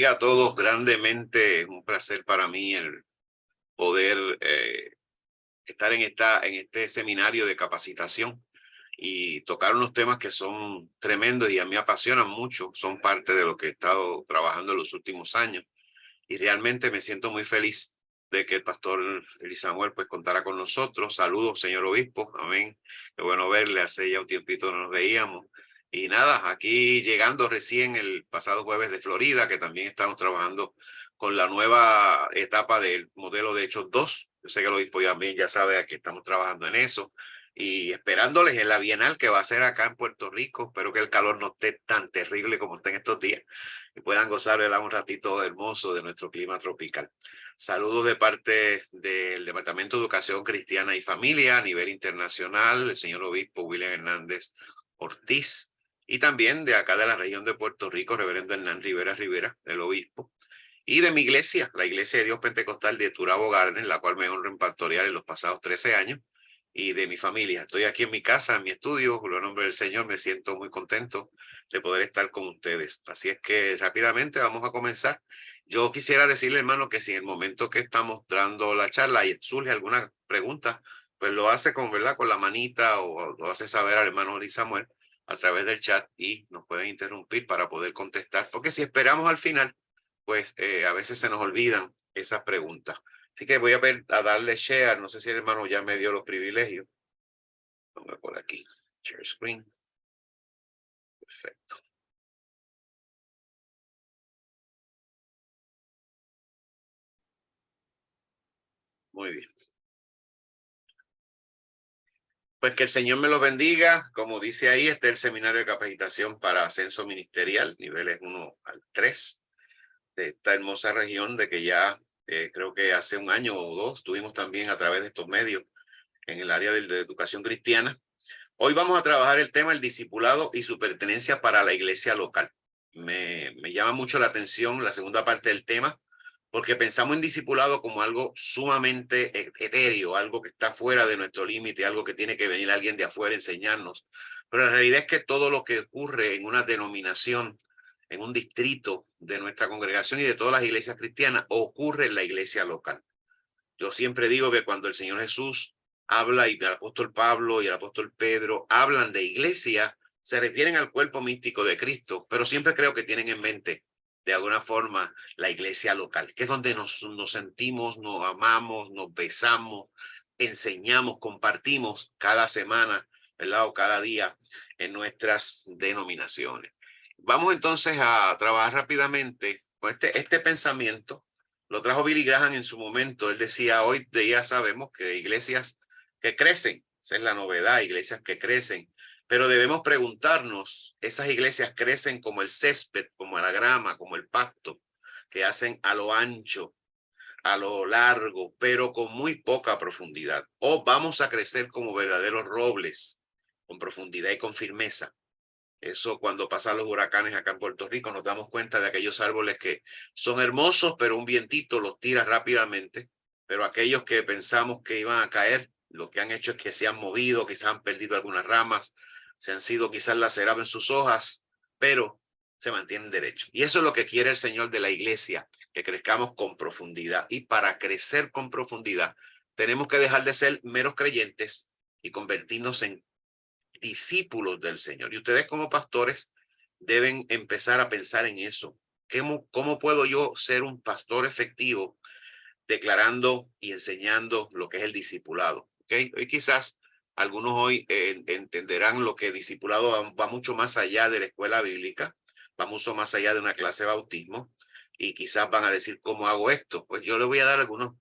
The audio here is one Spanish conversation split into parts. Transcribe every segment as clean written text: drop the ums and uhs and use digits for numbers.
A todos grandemente, es un placer para mí el poder estar en este seminario de capacitación y tocar unos temas que son tremendos y a mí me apasionan mucho, son parte de lo que he estado trabajando en los últimos años y realmente me siento muy feliz de que el pastor Eli Samuel pues contara con nosotros. Saludos, señor obispo, amén. Qué bueno verle, hace ya un tiempito no nos veíamos. Y nada, aquí llegando recién el pasado jueves de Florida, que también estamos trabajando con la nueva etapa del modelo de Hechos 2. Yo sé que el obispo también ya sabe que estamos trabajando en eso y esperándoles en la Bienal que va a ser acá en Puerto Rico. Espero que el calor no esté tan terrible como está en estos días y puedan gozar de un ratito hermoso de nuestro clima tropical. Saludos de parte del Departamento de Educación Cristiana y Familia a nivel internacional, el señor obispo William Hernández Ortiz, y también de acá de la región de Puerto Rico, reverendo Hernán Rivera Rivera, el obispo, y de mi iglesia, la Iglesia de Dios Pentecostal de Turabo Garden, la cual me honro en pastorear en los pasados 13 años, y de mi familia. Estoy aquí en mi casa, en mi estudio, por el nombre del Señor, me siento muy contento de poder estar con ustedes. Así es que rápidamente vamos a comenzar. Yo quisiera decirle, hermano, que si en el momento que estamos dando la charla y surge alguna pregunta, pues lo hace ¿verdad? Con la manita o lo hace saber al hermano Luis Samuel a través del chat y nos pueden interrumpir para poder contestar. Porque si esperamos al final, pues a veces se nos olvidan esas preguntas. Así que voy a darle share. No sé si el hermano ya me dio los privilegios. Vamos por aquí. Share screen. Perfecto. Muy bien. Pues que el Señor me los bendiga. Como dice ahí, este es el seminario de capacitación para ascenso ministerial, niveles 1 al 3 de esta hermosa región de que ya creo que hace un año o dos tuvimos también a través de estos medios en el área de educación cristiana. Hoy vamos a trabajar el tema del discipulado y su pertenencia para la iglesia local. Me llama mucho la atención la segunda parte del tema, porque pensamos en discipulado como algo sumamente etéreo, algo que está fuera de nuestro límite, algo que tiene que venir alguien de afuera a enseñarnos. Pero la realidad es que todo lo que ocurre en una denominación, en un distrito de nuestra congregación y de todas las iglesias cristianas, ocurre en la iglesia local. Yo siempre digo que cuando el Señor Jesús habla y el apóstol Pablo y el apóstol Pedro hablan de iglesia, se refieren al cuerpo místico de Cristo, pero siempre creo que tienen en mente de alguna forma la iglesia local, que es donde nos sentimos, nos amamos, nos besamos, enseñamos, compartimos cada semana, ¿verdad? O cada día en nuestras denominaciones. Vamos entonces a trabajar rápidamente con este pensamiento. Lo trajo Billy Graham en su momento. Él decía, hoy ya sabemos que iglesias que crecen, esa es la novedad, iglesias que crecen, pero debemos preguntarnos, ¿esas iglesias crecen como el césped, como la grama, como el pasto, que hacen a lo ancho, a lo largo, pero con muy poca profundidad? ¿O vamos a crecer como verdaderos robles, con profundidad y con firmeza? Eso cuando pasan los huracanes acá en Puerto Rico nos damos cuenta de aquellos árboles que son hermosos, pero un vientito los tira rápidamente. Pero aquellos que pensamos que iban a caer, lo que han hecho es que se han movido, quizás han perdido algunas ramas, se han sido quizás lacerados en sus hojas, pero se mantienen derechos. Y eso es lo que quiere el Señor de la iglesia, que crezcamos con profundidad. Y para crecer con profundidad, tenemos que dejar de ser meros creyentes y convertirnos en discípulos del Señor. Y ustedes como pastores deben empezar a pensar en eso. ¿Cómo puedo yo ser un pastor efectivo declarando y enseñando lo que es el discipulado? ¿Okay? Hoy quizás algunos hoy entenderán lo que discipulado va mucho más allá de la escuela bíblica, va mucho más allá de una clase de bautismo y quizás van a decir, ¿cómo hago esto? Pues yo les voy a dar algunas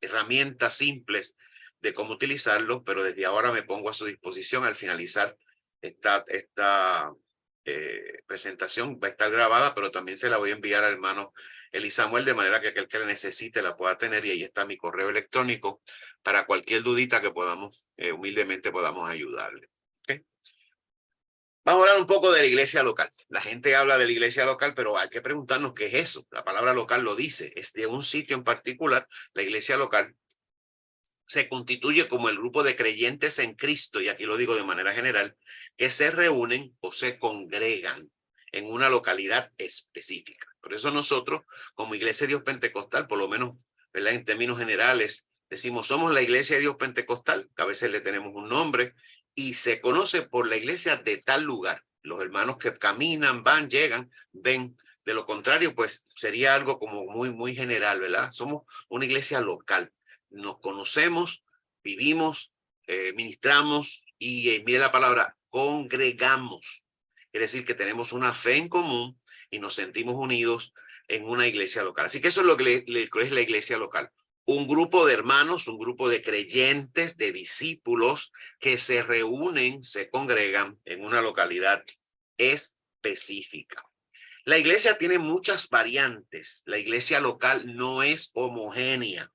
herramientas simples de cómo utilizarlo, pero desde ahora me pongo a su disposición al finalizar esta presentación. Va a estar grabada, pero también se la voy a enviar al hermano Eli Samuel, de manera que aquel que la necesite la pueda tener, y ahí está mi correo electrónico para cualquier dudita que podamos, humildemente podamos ayudarle. ¿Okay? Vamos a hablar un poco de la iglesia local. La gente habla de la iglesia local, pero hay que preguntarnos qué es eso. La palabra local lo dice, es de un sitio en particular. La iglesia local se constituye como el grupo de creyentes en Cristo, y aquí lo digo de manera general, que se reúnen o se congregan en una localidad específica. Por eso nosotros, como Iglesia de Dios Pentecostal, por lo menos, ¿verdad?, en términos generales, decimos somos la Iglesia de Dios Pentecostal, que a veces le tenemos un nombre, y se conoce por la iglesia de tal lugar. Los hermanos que caminan, van, llegan, ven. De lo contrario, pues sería algo como muy general, ¿verdad? Somos una iglesia local. Nos conocemos, vivimos, ministramos y mire la palabra, congregamos. Quiere decir que tenemos una fe en común y nos sentimos unidos en una iglesia local. Así que eso es lo que es la iglesia local. Un grupo de hermanos, un grupo de creyentes, de discípulos que se reúnen, se congregan en una localidad específica. La iglesia tiene muchas variantes. La iglesia local no es homogénea.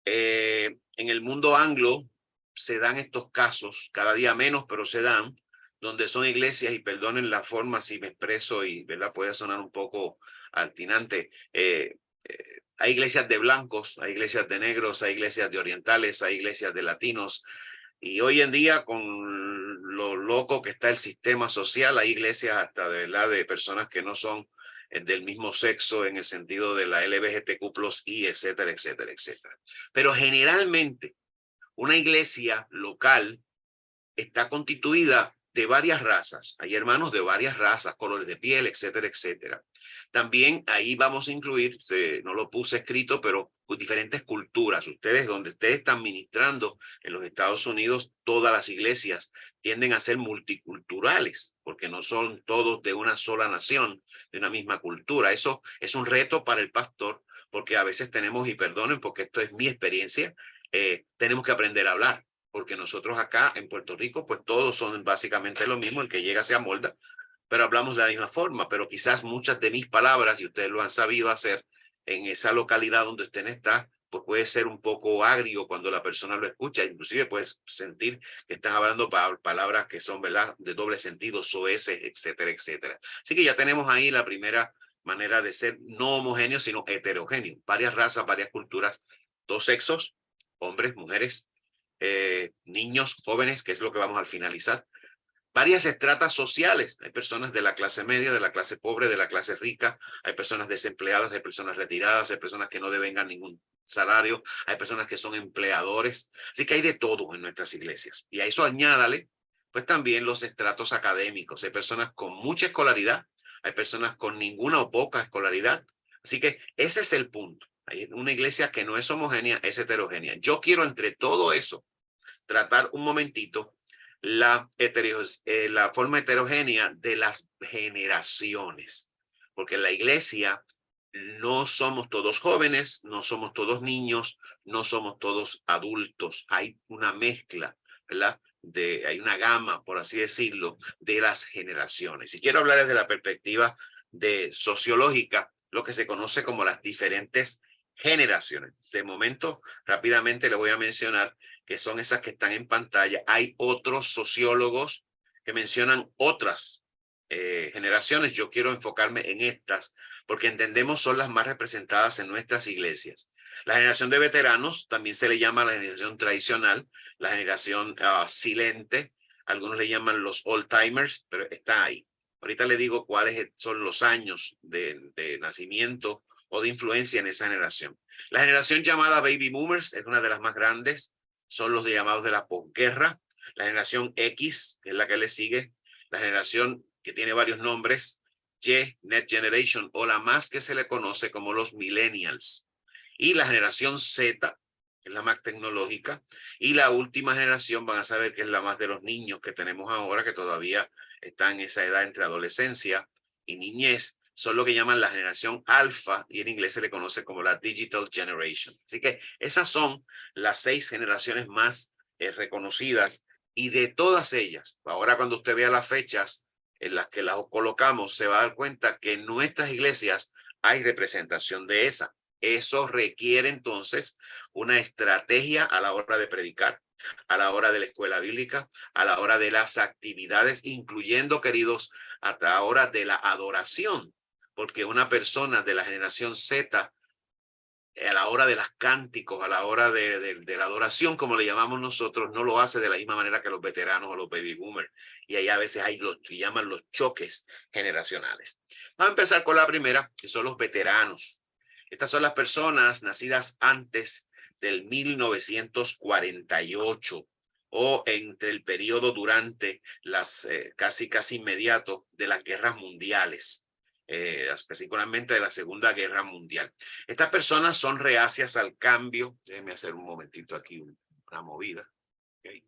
En el mundo anglo se dan estos casos, cada día menos, pero se dan, donde son iglesias, y perdonen la forma si me expreso y, ¿verdad?, puede sonar un poco altinante. Hay iglesias de blancos, hay iglesias de negros, hay iglesias de orientales, hay iglesias de latinos. Y hoy en día, con lo loco que está el sistema social, hay iglesias hasta de verdad de personas que no son del mismo sexo en el sentido de la LGBTQ+I, etcétera, etcétera, etcétera. Pero generalmente una iglesia local está constituida de varias razas. Hay hermanos de varias razas, colores de piel, etcétera, etcétera. También ahí vamos a incluir, no lo puse escrito, pero diferentes culturas. Ustedes, donde ustedes están ministrando en los Estados Unidos, todas las iglesias tienden a ser multiculturales, porque no son todos de una sola nación, de una misma cultura. Eso es un reto para el pastor, porque a veces tenemos, y perdonen porque esto es mi experiencia, tenemos que aprender a hablar, porque nosotros acá en Puerto Rico, pues todos son básicamente lo mismo, el que llega se amolda, pero hablamos de la misma forma, pero quizás muchas de mis palabras, y ustedes lo han sabido hacer en esa localidad donde usted está, pues puede ser un poco agrio cuando la persona lo escucha, inclusive puedes sentir que estás hablando palabras que son, ¿verdad?, de doble sentido, soeces, etcétera, etcétera. Así que ya tenemos ahí la primera manera de ser no homogéneo, sino heterogéneo. Varias razas, varias culturas, dos sexos, hombres, mujeres, niños, jóvenes, que es lo que vamos a finalizar. Varias estratas sociales. Hay personas de la clase media, de la clase pobre, de la clase rica. Hay personas desempleadas, hay personas retiradas, hay personas que no devengan ningún salario. Hay personas que son empleadores. Así que hay de todo en nuestras iglesias. Y a eso añádale, pues también los estratos académicos. Hay personas con mucha escolaridad, hay personas con ninguna o poca escolaridad. Así que ese es el punto. Hay una iglesia que no es homogénea, es heterogénea. Yo quiero entre todo eso tratar un momentito la forma heterogénea de las generaciones, porque en la iglesia no somos todos jóvenes, no somos todos niños, no somos todos adultos. Hay una mezcla, ¿verdad? Hay una gama, por así decirlo, de las generaciones. Y quiero hablar desde la perspectiva de sociológica, lo que se conoce como las diferentes generaciones. De momento, rápidamente le voy a mencionar que son esas que están en pantalla. Hay otros sociólogos que mencionan otras generaciones. Yo quiero enfocarme en estas porque entendemos son las más representadas en nuestras iglesias. La generación de veteranos también se le llama la generación tradicional, la generación silente, algunos le llaman los old timers, pero está ahí. Ahorita le digo cuáles son los años de nacimiento o de influencia en esa generación. La generación llamada baby boomers es una de las más grandes, son los llamados de la posguerra. La generación X, que es la que le sigue, la generación que tiene varios nombres, Y, Next Generation, o la más que se le conoce como los millennials. Y la generación Z, que es la más tecnológica, y la última generación van a saber que es la más de los niños que tenemos ahora, que todavía están en esa edad entre adolescencia y niñez, son lo que llaman la generación alfa, y en inglés se le conoce como la digital generation. Así que esas son las 6 generaciones más reconocidas, y de todas ellas, ahora cuando usted vea las fechas en las que las colocamos, se va a dar cuenta que en nuestras iglesias hay representación de esa. Eso requiere entonces una estrategia a la hora de predicar, a la hora de la escuela bíblica, a la hora de las actividades, incluyendo, queridos, hasta ahora de la adoración, porque una persona de la generación Z a la hora de los cánticos, a la hora de la adoración, como le llamamos nosotros, no lo hace de la misma manera que los veteranos o los baby boomers. Y ahí a veces hay los que llaman los choques generacionales. Vamos a empezar con la primera, que son los veteranos. Estas son las personas nacidas antes del 1948 o entre el periodo durante las casi inmediato de las guerras mundiales. Específicamente de la Segunda Guerra Mundial. Estas personas son reacias al cambio. Déjenme hacer un momentito aquí una movida. Okay.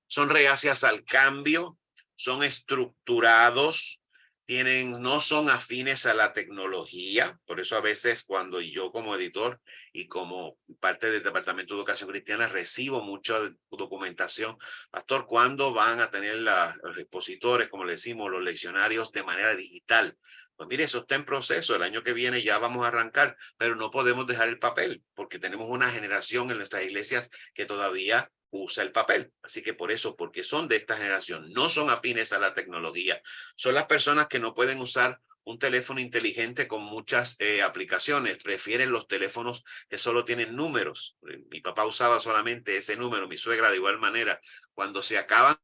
Son reacias al cambio, son estructurados, no son afines a la tecnología. Por eso a veces cuando yo como editor y como parte del Departamento de Educación Cristiana recibo mucha documentación, pastor, ¿cuándo van a tener los expositores, como le decimos, los leccionarios de manera digital? Pues mire, eso está en proceso. El año que viene ya vamos a arrancar, pero no podemos dejar el papel porque tenemos una generación en nuestras iglesias que todavía usa el papel. Así que por eso, porque son de esta generación, no son afines a la tecnología. Son las personas que no pueden usar un teléfono inteligente con muchas aplicaciones. Prefieren los teléfonos que solo tienen números. Mi papá usaba solamente ese número, mi suegra de igual manera. Cuando se acaban,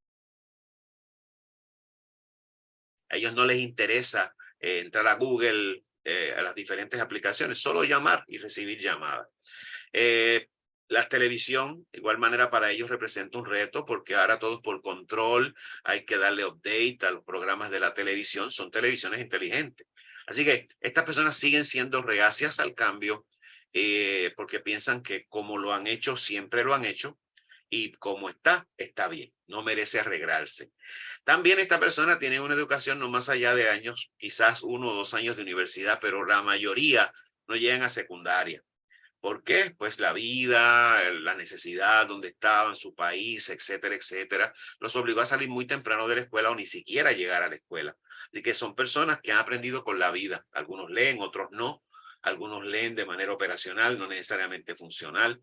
a ellos no les interesa entrar a Google, a las diferentes aplicaciones, solo llamar y recibir llamadas. La televisión, de igual manera, para ellos representa un reto porque ahora todos por control hay que darle update a los programas de la televisión, son televisiones inteligentes. Así que estas personas siguen siendo reacias al cambio porque piensan que como lo han hecho, siempre lo han hecho y como está bien, no merece arreglarse. También esta persona tiene una educación no más allá de años, quizás 1 o 2 años de universidad, pero la mayoría no llegan a secundaria. ¿Por qué? Pues la vida, la necesidad, donde estaba en su país, etcétera, etcétera, los obligó a salir muy temprano de la escuela o ni siquiera llegar a la escuela. Así que son personas que han aprendido con la vida. Algunos leen, otros no. Algunos leen de manera operacional, no necesariamente funcional.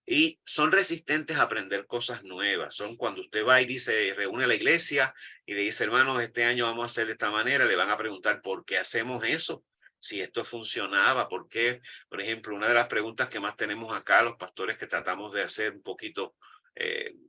Y son resistentes a aprender cosas nuevas. Son cuando usted va y dice, reúne a la iglesia y le dice, hermanos, este año vamos a hacer de esta manera, le van a preguntar, ¿por qué hacemos eso? Si esto funcionaba, ¿por qué? Por ejemplo, una de las preguntas que más tenemos acá, los pastores que tratamos de hacer un poquito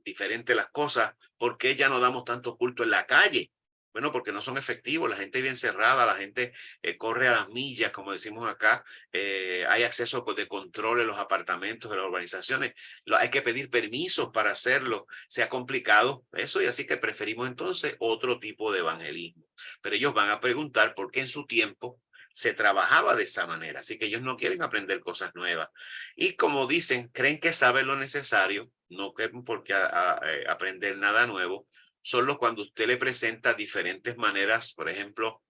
diferente las cosas, ¿por qué ya no damos tanto culto en la calle? Bueno, porque no son efectivos, la gente vive encerrada, la gente corre a las millas, como decimos acá, hay acceso de control en los apartamentos, de las urbanizaciones, hay que pedir permisos para hacerlo, se ha complicado eso y así que preferimos entonces otro tipo de evangelismo. Pero ellos van a preguntar por qué en su tiempo se trabajaba de esa manera, así que ellos no quieren aprender cosas nuevas. Y como dicen, creen que saben lo necesario, no quieren por qué aprender nada nuevo, solo cuando usted le presenta diferentes maneras, por ejemplo,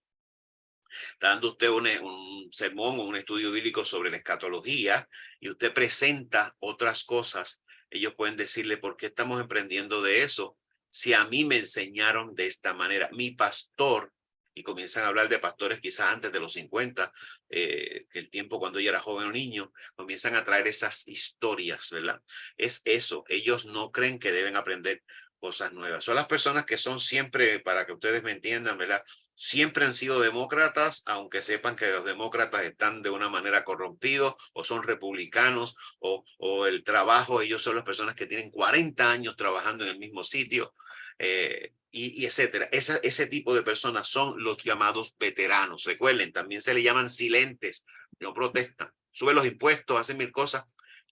dando usted un sermón o un estudio bíblico sobre la escatología y usted presenta otras cosas, ellos pueden decirle, ¿por qué estamos aprendiendo de eso? Si a mí me enseñaron de esta manera, mi pastor, y comienzan a hablar de pastores quizás antes de los 50, que el tiempo cuando yo era joven o niño, comienzan a traer esas historias, ¿verdad? Es eso, ellos no creen que deben aprender cosas nuevas. Son las personas que son siempre, para que ustedes me entiendan, ¿verdad? Siempre han sido demócratas, aunque sepan que los demócratas están de una manera corrompidos o son republicanos o el trabajo, ellos son las personas que tienen 40 años trabajando en el mismo sitio y etcétera. Ese tipo de personas son los llamados veteranos. Recuerden, también se le llaman silentes, no protestan, suben los impuestos, hacen 1000 cosas,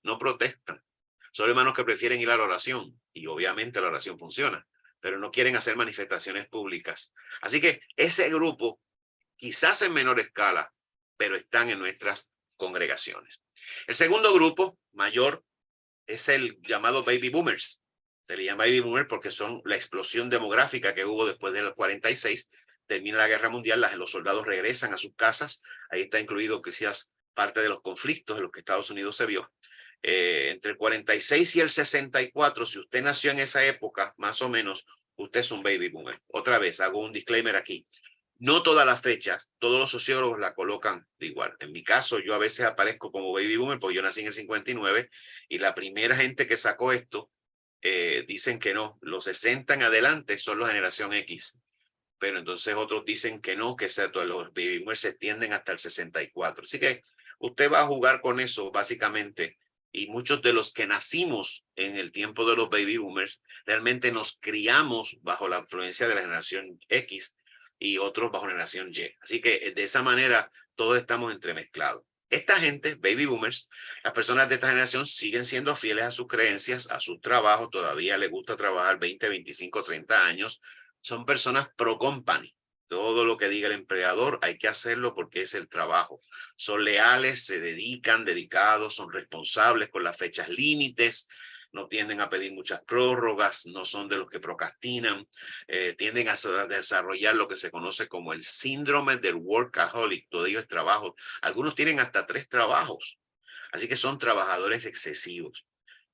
no protestan. Son hermanos que prefieren ir a la oración y obviamente la oración funciona, pero no quieren hacer manifestaciones públicas. Así que ese grupo, quizás en menor escala, pero están en nuestras congregaciones. El segundo grupo mayor es el llamado baby boomers. Se le llama baby boomers porque son la explosión demográfica que hubo después del 46. Termina la guerra mundial, los soldados regresan a sus casas. Ahí está incluido quizás parte de los conflictos en los que Estados Unidos se vio. Entre el 46 y el 64, si usted nació en esa época, más o menos, usted es un baby boomer. Otra vez, hago un disclaimer aquí. No todas las fechas, todos los sociólogos la colocan de igual. En mi caso, yo a veces aparezco como baby boomer porque yo nací en el 59 y la primera gente que sacó esto dicen que no. Los 60 en adelante son la generación X. Pero entonces otros dicen que no, que los baby boomers se extienden hasta el 64. Así que usted va a jugar con eso básicamente. Y muchos de los que nacimos en el tiempo de los baby boomers, realmente nos criamos bajo la influencia de la generación X y otros bajo la generación Y. Así que de esa manera todos estamos entremezclados. Esta gente, baby boomers, las personas de esta generación siguen siendo fieles a sus creencias, a su trabajo, todavía les gusta trabajar 20, 25, 30 años. Son personas pro company. Todo lo que diga el empleador hay que hacerlo porque es el trabajo. Son leales, se dedican, dedicados, son responsables con las fechas límites, no tienden a pedir muchas prórrogas, no son de los que procrastinan, tienden a desarrollar lo que se conoce como el síndrome del workaholic. Todo ello es trabajo. Algunos tienen hasta 3 trabajos, así que son trabajadores excesivos.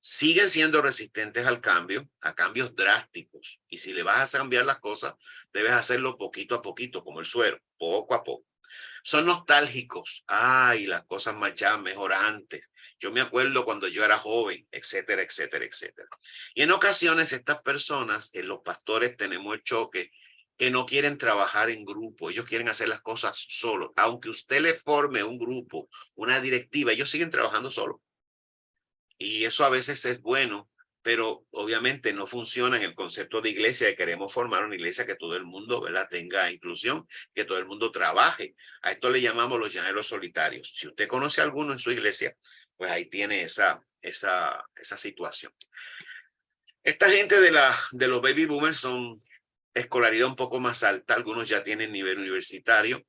Siguen siendo resistentes al cambio, a cambios drásticos. Y si le vas a cambiar las cosas, debes hacerlo poquito a poquito, como el suero, poco a poco. Son nostálgicos. Ay, las cosas marchaban mejor antes. Yo me acuerdo cuando yo era joven, etcétera, etcétera, etcétera. Y en ocasiones estas personas, los pastores, tenemos el choque que no quieren trabajar en grupo. Ellos quieren hacer las cosas solos. Aunque usted le forme un grupo, una directiva, ellos siguen trabajando solos. Y eso a veces es bueno, pero obviamente no funciona en el concepto de iglesia, de queremos formar una iglesia que todo el mundo, ¿verdad?, tenga inclusión, que todo el mundo trabaje. A esto le llamamos los llaneros solitarios. Si usted conoce a alguno en su iglesia, pues ahí tiene esa situación. Esta gente de los baby boomers son escolaridad un poco más alta, algunos ya tienen nivel universitario,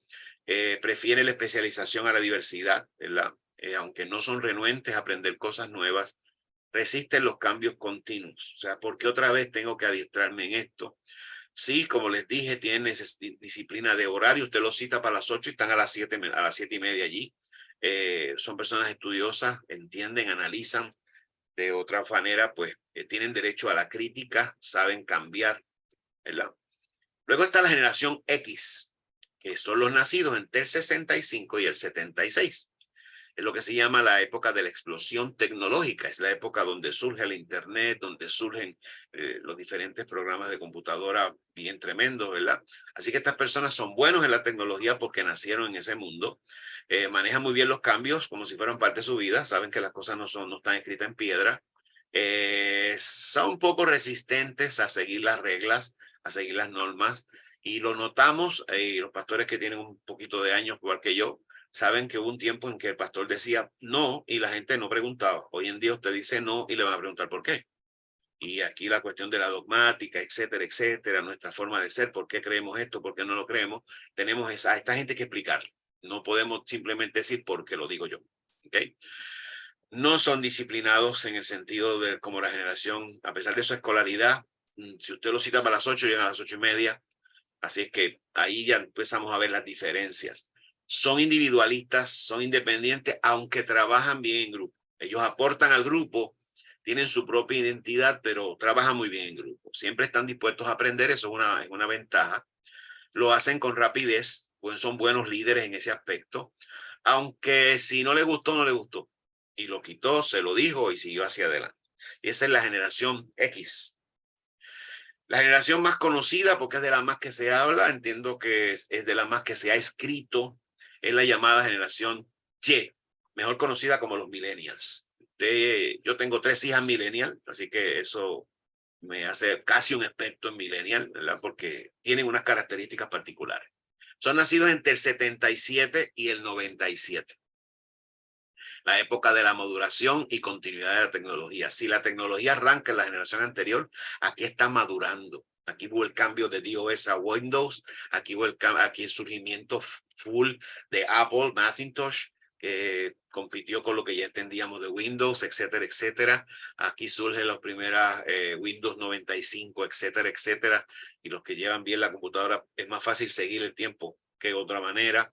prefieren la especialización a la diversidad, ¿verdad? Aunque no son renuentes a aprender cosas nuevas, resisten los cambios continuos. O sea, ¿por qué otra vez tengo que adiestrarme en esto? Sí, como les dije, tienen disciplina de horario. Usted los cita para las 8 y están a las 7:30 allí. Son personas estudiosas, entienden, analizan. De otra manera, pues tienen derecho a la crítica, saben cambiar, ¿verdad? Luego está la generación X, que son los nacidos entre el 65 y el 76. Es lo que se llama la época de la explosión tecnológica. Es la época donde surge el Internet, donde surgen los diferentes programas de computadora bien tremendos, ¿verdad? Así que estas personas son buenos en la tecnología porque nacieron en ese mundo. Manejan muy bien los cambios como si fueran parte de su vida. Saben que las cosas no están escritas en piedra. Son un poco resistentes a seguir las reglas, a seguir las normas. Y lo notamos, los pastores que tienen un poquito de años, igual que yo, saben que hubo un tiempo en que el pastor decía no y la gente no preguntaba. Hoy en día usted dice no y le van a preguntar por qué. Y aquí la cuestión de la dogmática, etcétera, etcétera, nuestra forma de ser, por qué creemos esto, por qué no lo creemos, tenemos a esta gente que explicar. No podemos simplemente decir porque lo digo yo. ¿Okay? No son disciplinados en el sentido de como la generación, a pesar de su escolaridad, si usted lo cita para las 8, llegan a las 8:30. Así es que ahí ya empezamos a ver las diferencias. Son individualistas, son independientes, aunque trabajan bien en grupo. Ellos aportan al grupo, tienen su propia identidad, pero trabajan muy bien en grupo. Siempre están dispuestos a aprender, eso es una ventaja. Lo hacen con rapidez, pues son buenos líderes en ese aspecto. Aunque si no le gustó, no le gustó. Y lo quitó, se lo dijo y siguió hacia adelante. Y esa es la generación X. La generación más conocida, porque es de la más que se habla, entiendo que es de la más que se ha escrito, es la llamada generación Y, mejor conocida como los millennials. Yo tengo 3 hijas millennial, así que eso me hace casi un experto en millennial, ¿verdad? Porque tienen unas características particulares. Son nacidos entre el 77 y el 97. La época de la maduración y continuidad de la tecnología. Si la tecnología arranca en la generación anterior, aquí está madurando. Aquí hubo el cambio de DOS a Windows, aquí hubo el surgimiento full de Apple, Macintosh, que compitió con lo que ya entendíamos de Windows, etcétera, etcétera. Aquí surgen las primeras Windows 95, etcétera, etcétera. Y los que llevan bien la computadora, es más fácil seguir el tiempo que de otra manera.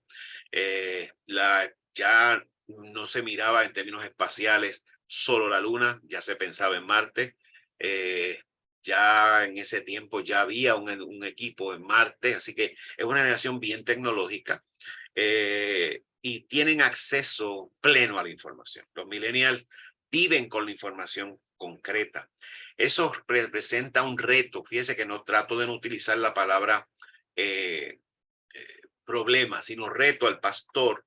Ya no se miraba en términos espaciales solo la Luna, ya se pensaba en Marte. Ya en ese tiempo ya había un equipo en Marte, así que es una generación bien tecnológica y tienen acceso pleno a la información. Los millennials viven con la información concreta. Eso representa un reto. Fíjese que no trato de no utilizar la palabra problema, sino reto al pastor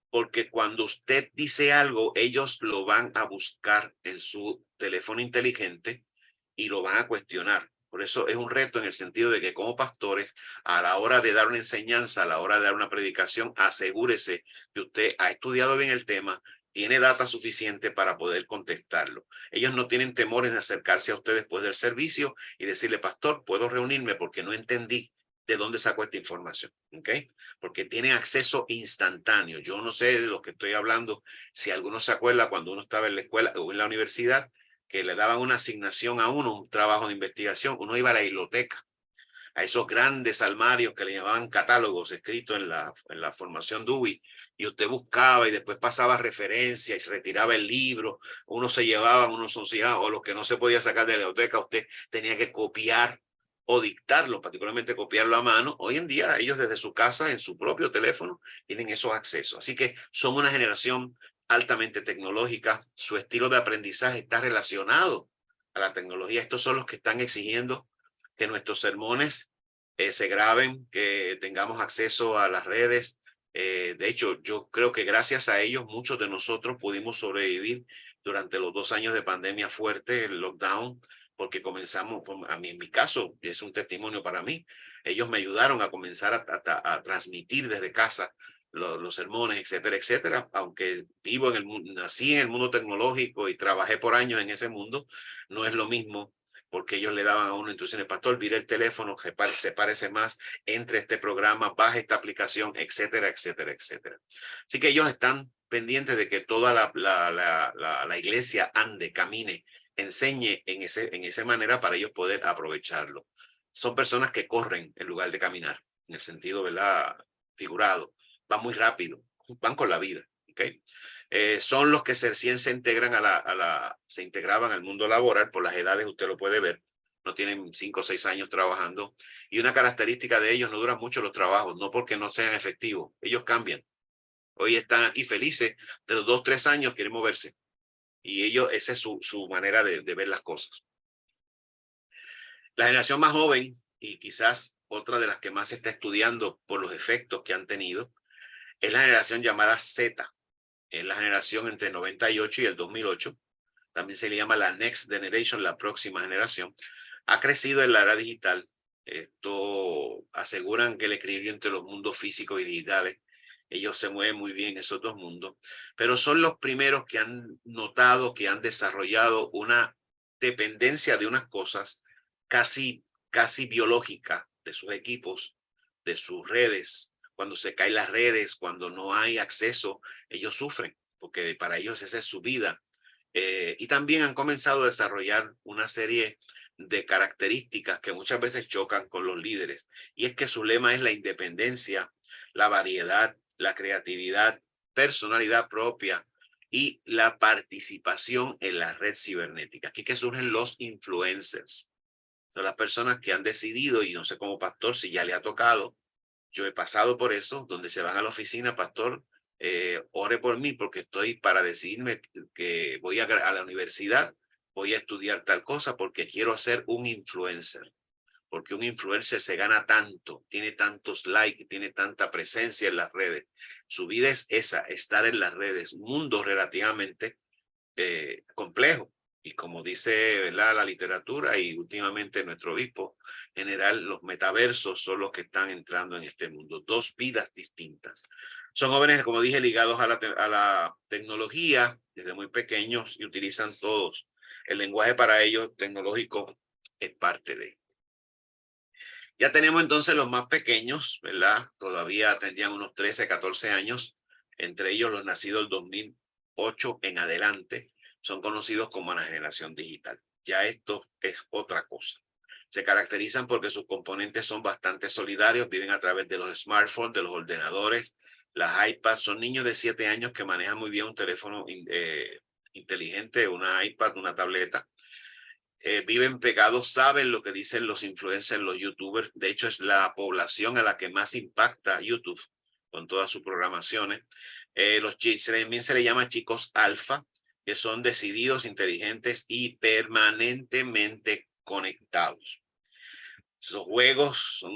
porque cuando usted dice algo, ellos lo van a buscar en su teléfono inteligente y lo van a cuestionar. Por eso es un reto en el sentido de que como pastores, a la hora de dar una enseñanza, a la hora de dar una predicación, asegúrese que usted ha estudiado bien el tema, tiene data suficiente para poder contestarlo. Ellos no tienen temor en acercarse a usted después del servicio y decirle, pastor, ¿puedo reunirme porque no entendí de dónde sacó esta información? ¿Ok? Porque tienen acceso instantáneo. Yo no sé de lo que estoy hablando, si alguno se acuerda cuando uno estaba en la escuela o en la universidad, que le daban una asignación a uno, un trabajo de investigación, uno iba a la biblioteca, a esos grandes armarios que le llamaban catálogos escritos en la formación Dewey, y usted buscaba y después pasaba referencia y se retiraba el libro, uno se llevaba, uno se llevaba, o lo que no se podía sacar de la biblioteca, usted tenía que copiar o dictarlo, particularmente copiarlo a mano. Hoy en día ellos desde su casa, en su propio teléfono, tienen esos accesos. Así que son una generación altamente tecnológica, su estilo de aprendizaje está relacionado a la tecnología. Estos son los que están exigiendo que nuestros sermones se graben, que tengamos acceso a las redes. De hecho, yo creo que gracias a ellos muchos de nosotros pudimos sobrevivir durante los 2 años de pandemia fuerte, el lockdown, porque comenzamos, a mí, en mi caso, es un testimonio para mí, ellos me ayudaron a comenzar a transmitir desde casa los sermones, etcétera, etcétera. Aunque vivo en el mundo, nací en el mundo tecnológico y trabajé por años en ese mundo, no es lo mismo porque ellos le daban a uno instrucciones, pastor, vire el teléfono, se parece más, entre este programa, baje esta aplicación, etcétera, etcétera, etcétera. Así que ellos están pendientes de que toda la iglesia ande, camine, enseñe en esa manera para ellos poder aprovecharlo. Son personas que corren en lugar de caminar, en el sentido, ¿verdad?, figurado. Van muy rápido, van con la vida, ¿ok? Son los que recién se integran se integraban al mundo laboral por las edades, usted lo puede ver, no tienen 5 o 6 años trabajando, y una característica de ellos, no duran mucho los trabajos, no porque no sean efectivos, ellos cambian. Hoy están aquí felices, de los 2 o 3 años quieren moverse, y ellos, esa es su manera de ver las cosas. La generación más joven, y quizás otra de las que más se está estudiando por los efectos que han tenido, es la generación llamada Z. Es la generación entre el 98 y el 2008. También se le llama la Next Generation, la próxima generación. Ha crecido en la era digital. Esto aseguran que el equilibrio entre los mundos físicos y digitales, ellos se mueven muy bien en esos dos mundos, pero son los primeros que han notado que han desarrollado una dependencia de unas cosas casi biológica de sus equipos, de sus redes. Cuando se caen las redes, cuando no hay acceso, ellos sufren, porque para ellos esa es su vida. Y también han comenzado a desarrollar una serie de características que muchas veces chocan con los líderes. Y es que su lema es la independencia, la variedad, la creatividad, personalidad propia y la participación en la red cibernética. Aquí que surgen los influencers. Son las personas que han decidido, y no sé como pastor si ya le ha tocado, yo he pasado por eso, donde se van a la oficina, pastor, ore por mí porque estoy para decidirme que voy a la universidad, voy a estudiar tal cosa porque quiero ser un influencer. Porque un influencer se gana tanto, tiene tantos likes, tiene tanta presencia en las redes. Su vida es esa, estar en las redes, un mundo relativamente complejo. Y como dice, ¿verdad?, la literatura y últimamente nuestro obispo general, los metaversos son los que están entrando en este mundo. Dos vidas distintas. Son jóvenes, como dije, ligados a la tecnología desde muy pequeños y utilizan todos. El lenguaje para ellos tecnológico es parte de. Ya tenemos entonces los más pequeños, ¿verdad? Todavía tendrían unos 13, 14 años, entre ellos los nacidos del 2008 en adelante, son conocidos como la generación digital. Ya esto es otra cosa. Se caracterizan porque sus componentes son bastante solidarios, viven a través de los smartphones, de los ordenadores, las iPads. Son niños de 7 años que manejan muy bien un teléfono inteligente, una iPad, una tableta. Viven pegados, saben lo que dicen los influencers, los youtubers. De hecho, es la población a la que más impacta YouTube con todas sus programaciones. También se le llama chicos alfa, que son decididos, inteligentes y permanentemente conectados. Esos juegos son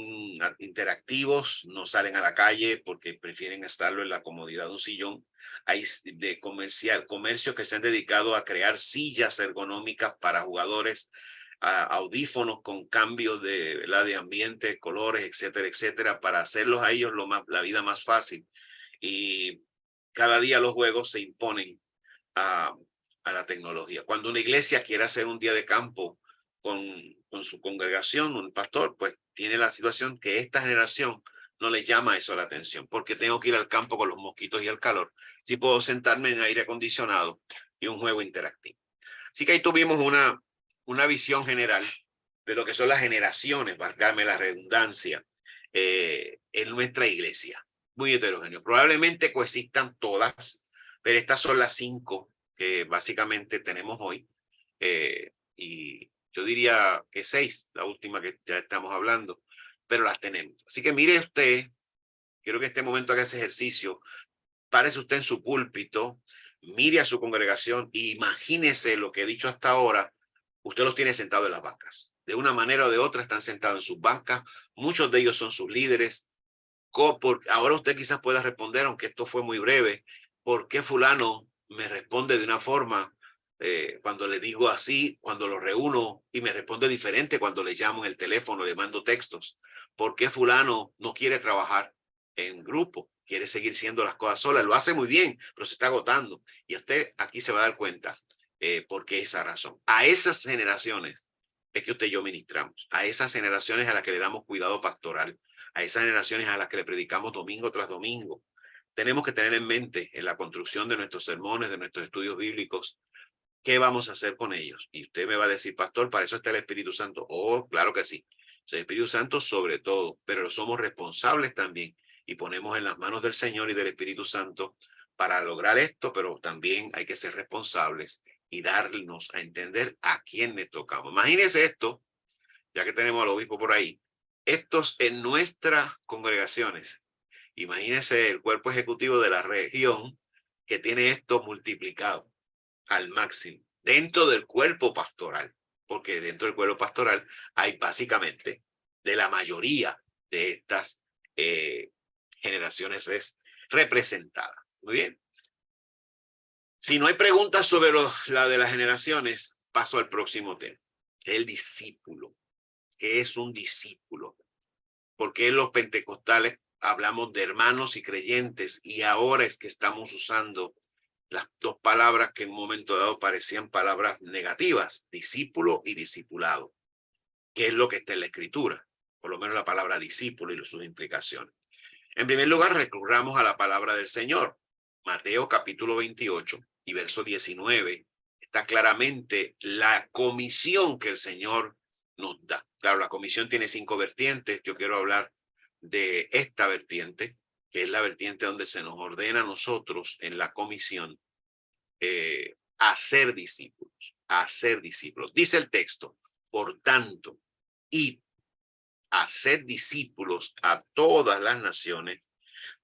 interactivos, no salen a la calle porque prefieren estarlo en la comodidad de un sillón. Hay de comercios que se han dedicado a crear sillas ergonómicas para jugadores, audífonos con cambios de ambiente, colores, etcétera, etcétera, para hacerlos a ellos la vida más fácil. Y cada día los juegos se imponen a la tecnología. Cuando una iglesia quiere hacer un día de campo con su congregación, un pastor, pues tiene la situación que esta generación no le llama eso la atención, porque tengo que ir al campo con los mosquitos y el calor. Sí puedo sentarme en aire acondicionado y un juego interactivo. Así que ahí tuvimos una visión general de lo que son las generaciones, valgarme la redundancia, en nuestra iglesia. Muy heterogéneo. Probablemente coexistan todas, pero estas son las 5 que básicamente tenemos hoy. Y yo diría que 6, la última que ya estamos hablando, pero las tenemos. Así que mire usted, quiero que en este momento haga ese ejercicio, párese usted en su púlpito, mire a su congregación e imagínese lo que he dicho hasta ahora. Usted los tiene sentados en las bancas. De una manera o de otra están sentados en sus bancas. Muchos de ellos son sus líderes. Ahora usted quizás pueda responder, aunque esto fue muy breve, ¿por qué fulano me responde de una forma cuando le digo así, cuando lo reúno, y me responde diferente cuando le llamo en el teléfono, le mando textos? ¿Por qué fulano no quiere trabajar en grupo? Quiere seguir siendo las cosas solas. Lo hace muy bien, pero se está agotando. Y usted aquí se va a dar cuenta por qué esa razón. A esas generaciones es que usted y yo ministramos. A esas generaciones a las que le damos cuidado pastoral. A esas generaciones a las que le predicamos domingo tras domingo. Tenemos que tener en mente en la construcción de nuestros sermones, de nuestros estudios bíblicos, ¿qué vamos a hacer con ellos? Y usted me va a decir, pastor, para eso está el Espíritu Santo. Oh, claro que sí. El Espíritu Santo sobre todo, pero somos responsables también y ponemos en las manos del Señor y del Espíritu Santo para lograr esto, pero también hay que ser responsables y darnos a entender a quién le tocamos. Imagínense esto, ya que tenemos al obispo por ahí, estos en nuestras congregaciones. Imagínense el cuerpo ejecutivo de la región que tiene esto multiplicado al máximo dentro del cuerpo pastoral, porque dentro del cuerpo pastoral hay básicamente de la mayoría de estas generaciones representadas. Muy bien. Si no hay preguntas sobre la de las generaciones, paso al próximo tema, el discípulo. ¿Qué es un discípulo? Porque en los pentecostales hablamos de hermanos y creyentes y ahora es que estamos usando las dos palabras que en un momento dado parecían palabras negativas, discípulo y discipulado, que es lo que está en la escritura, por lo menos la palabra discípulo y sus implicaciones. En primer lugar, recurramos a la palabra del Señor. Mateo capítulo 28 y verso 19 está claramente la comisión que el Señor nos da. Claro, la comisión tiene 5 vertientes. Yo quiero hablar de esta vertiente, que es la vertiente donde se nos ordena a nosotros en la comisión a ser discípulos, a ser discípulos. Dice el texto, por tanto, id a ser discípulos a todas las naciones,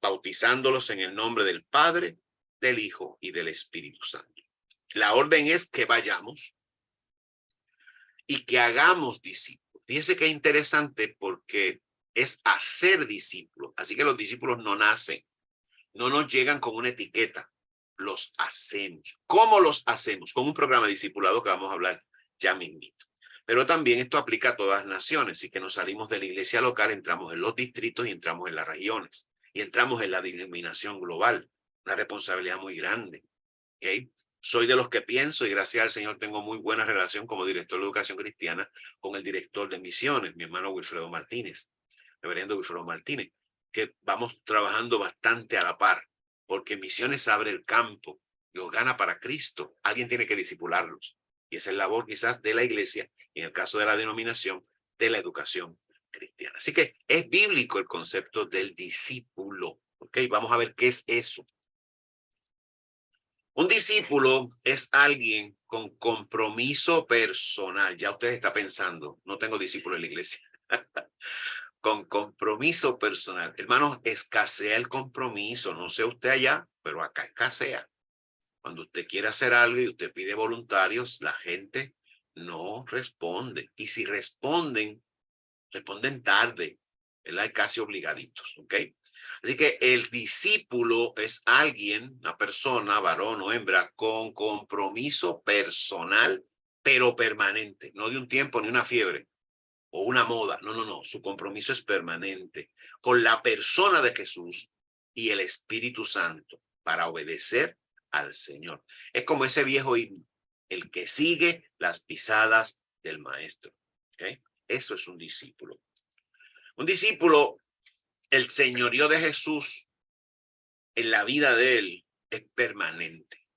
bautizándolos en el nombre del Padre, del Hijo y del Espíritu Santo. La orden es que vayamos y que hagamos discípulos. Fíjese que es interesante porque es hacer discípulos. Así que los discípulos no nacen, no nos llegan con una etiqueta, los hacemos. ¿Cómo los hacemos? Con un programa de discipulado que vamos a hablar ya mismito. Pero también esto aplica a todas las naciones, y que nos salimos de la iglesia local, entramos en los distritos y entramos en las regiones y entramos en la denominación global, una responsabilidad muy grande. ¿Okay? Soy de los que pienso, y gracias al Señor tengo muy buena relación como director de educación cristiana con el director de misiones, mi hermano Wilfredo Martínez, reverendo Wilfredo Martínez, que vamos trabajando bastante a la par, porque misiones abre el campo, los gana para Cristo. Alguien tiene que discipularlos. Y esa es la labor quizás de la iglesia, y en el caso de la denominación, de la educación cristiana. Así que es bíblico el concepto del discípulo. ¿Ok? Vamos a ver qué es eso. Un discípulo es alguien con compromiso personal. Ya usted está pensando, no tengo discípulo en la iglesia. Con compromiso personal. Hermanos, escasea el compromiso. No sé usted allá, pero acá escasea. Cuando usted quiere hacer algo y usted pide voluntarios, la gente no responde. Y si responden, responden tarde, ¿verdad? Casi obligaditos, ¿ok? Así que el discípulo es alguien, una persona, varón o hembra, con compromiso personal, pero permanente, no de un tiempo ni una fiebre o una moda. No, no, no. Su compromiso es permanente con la persona de Jesús y el Espíritu Santo para obedecer al Señor. Es como ese viejo himno, el que sigue las pisadas del maestro. ¿Okay? Eso es un discípulo. Un discípulo, el señorío de Jesús en la vida de él es permanente.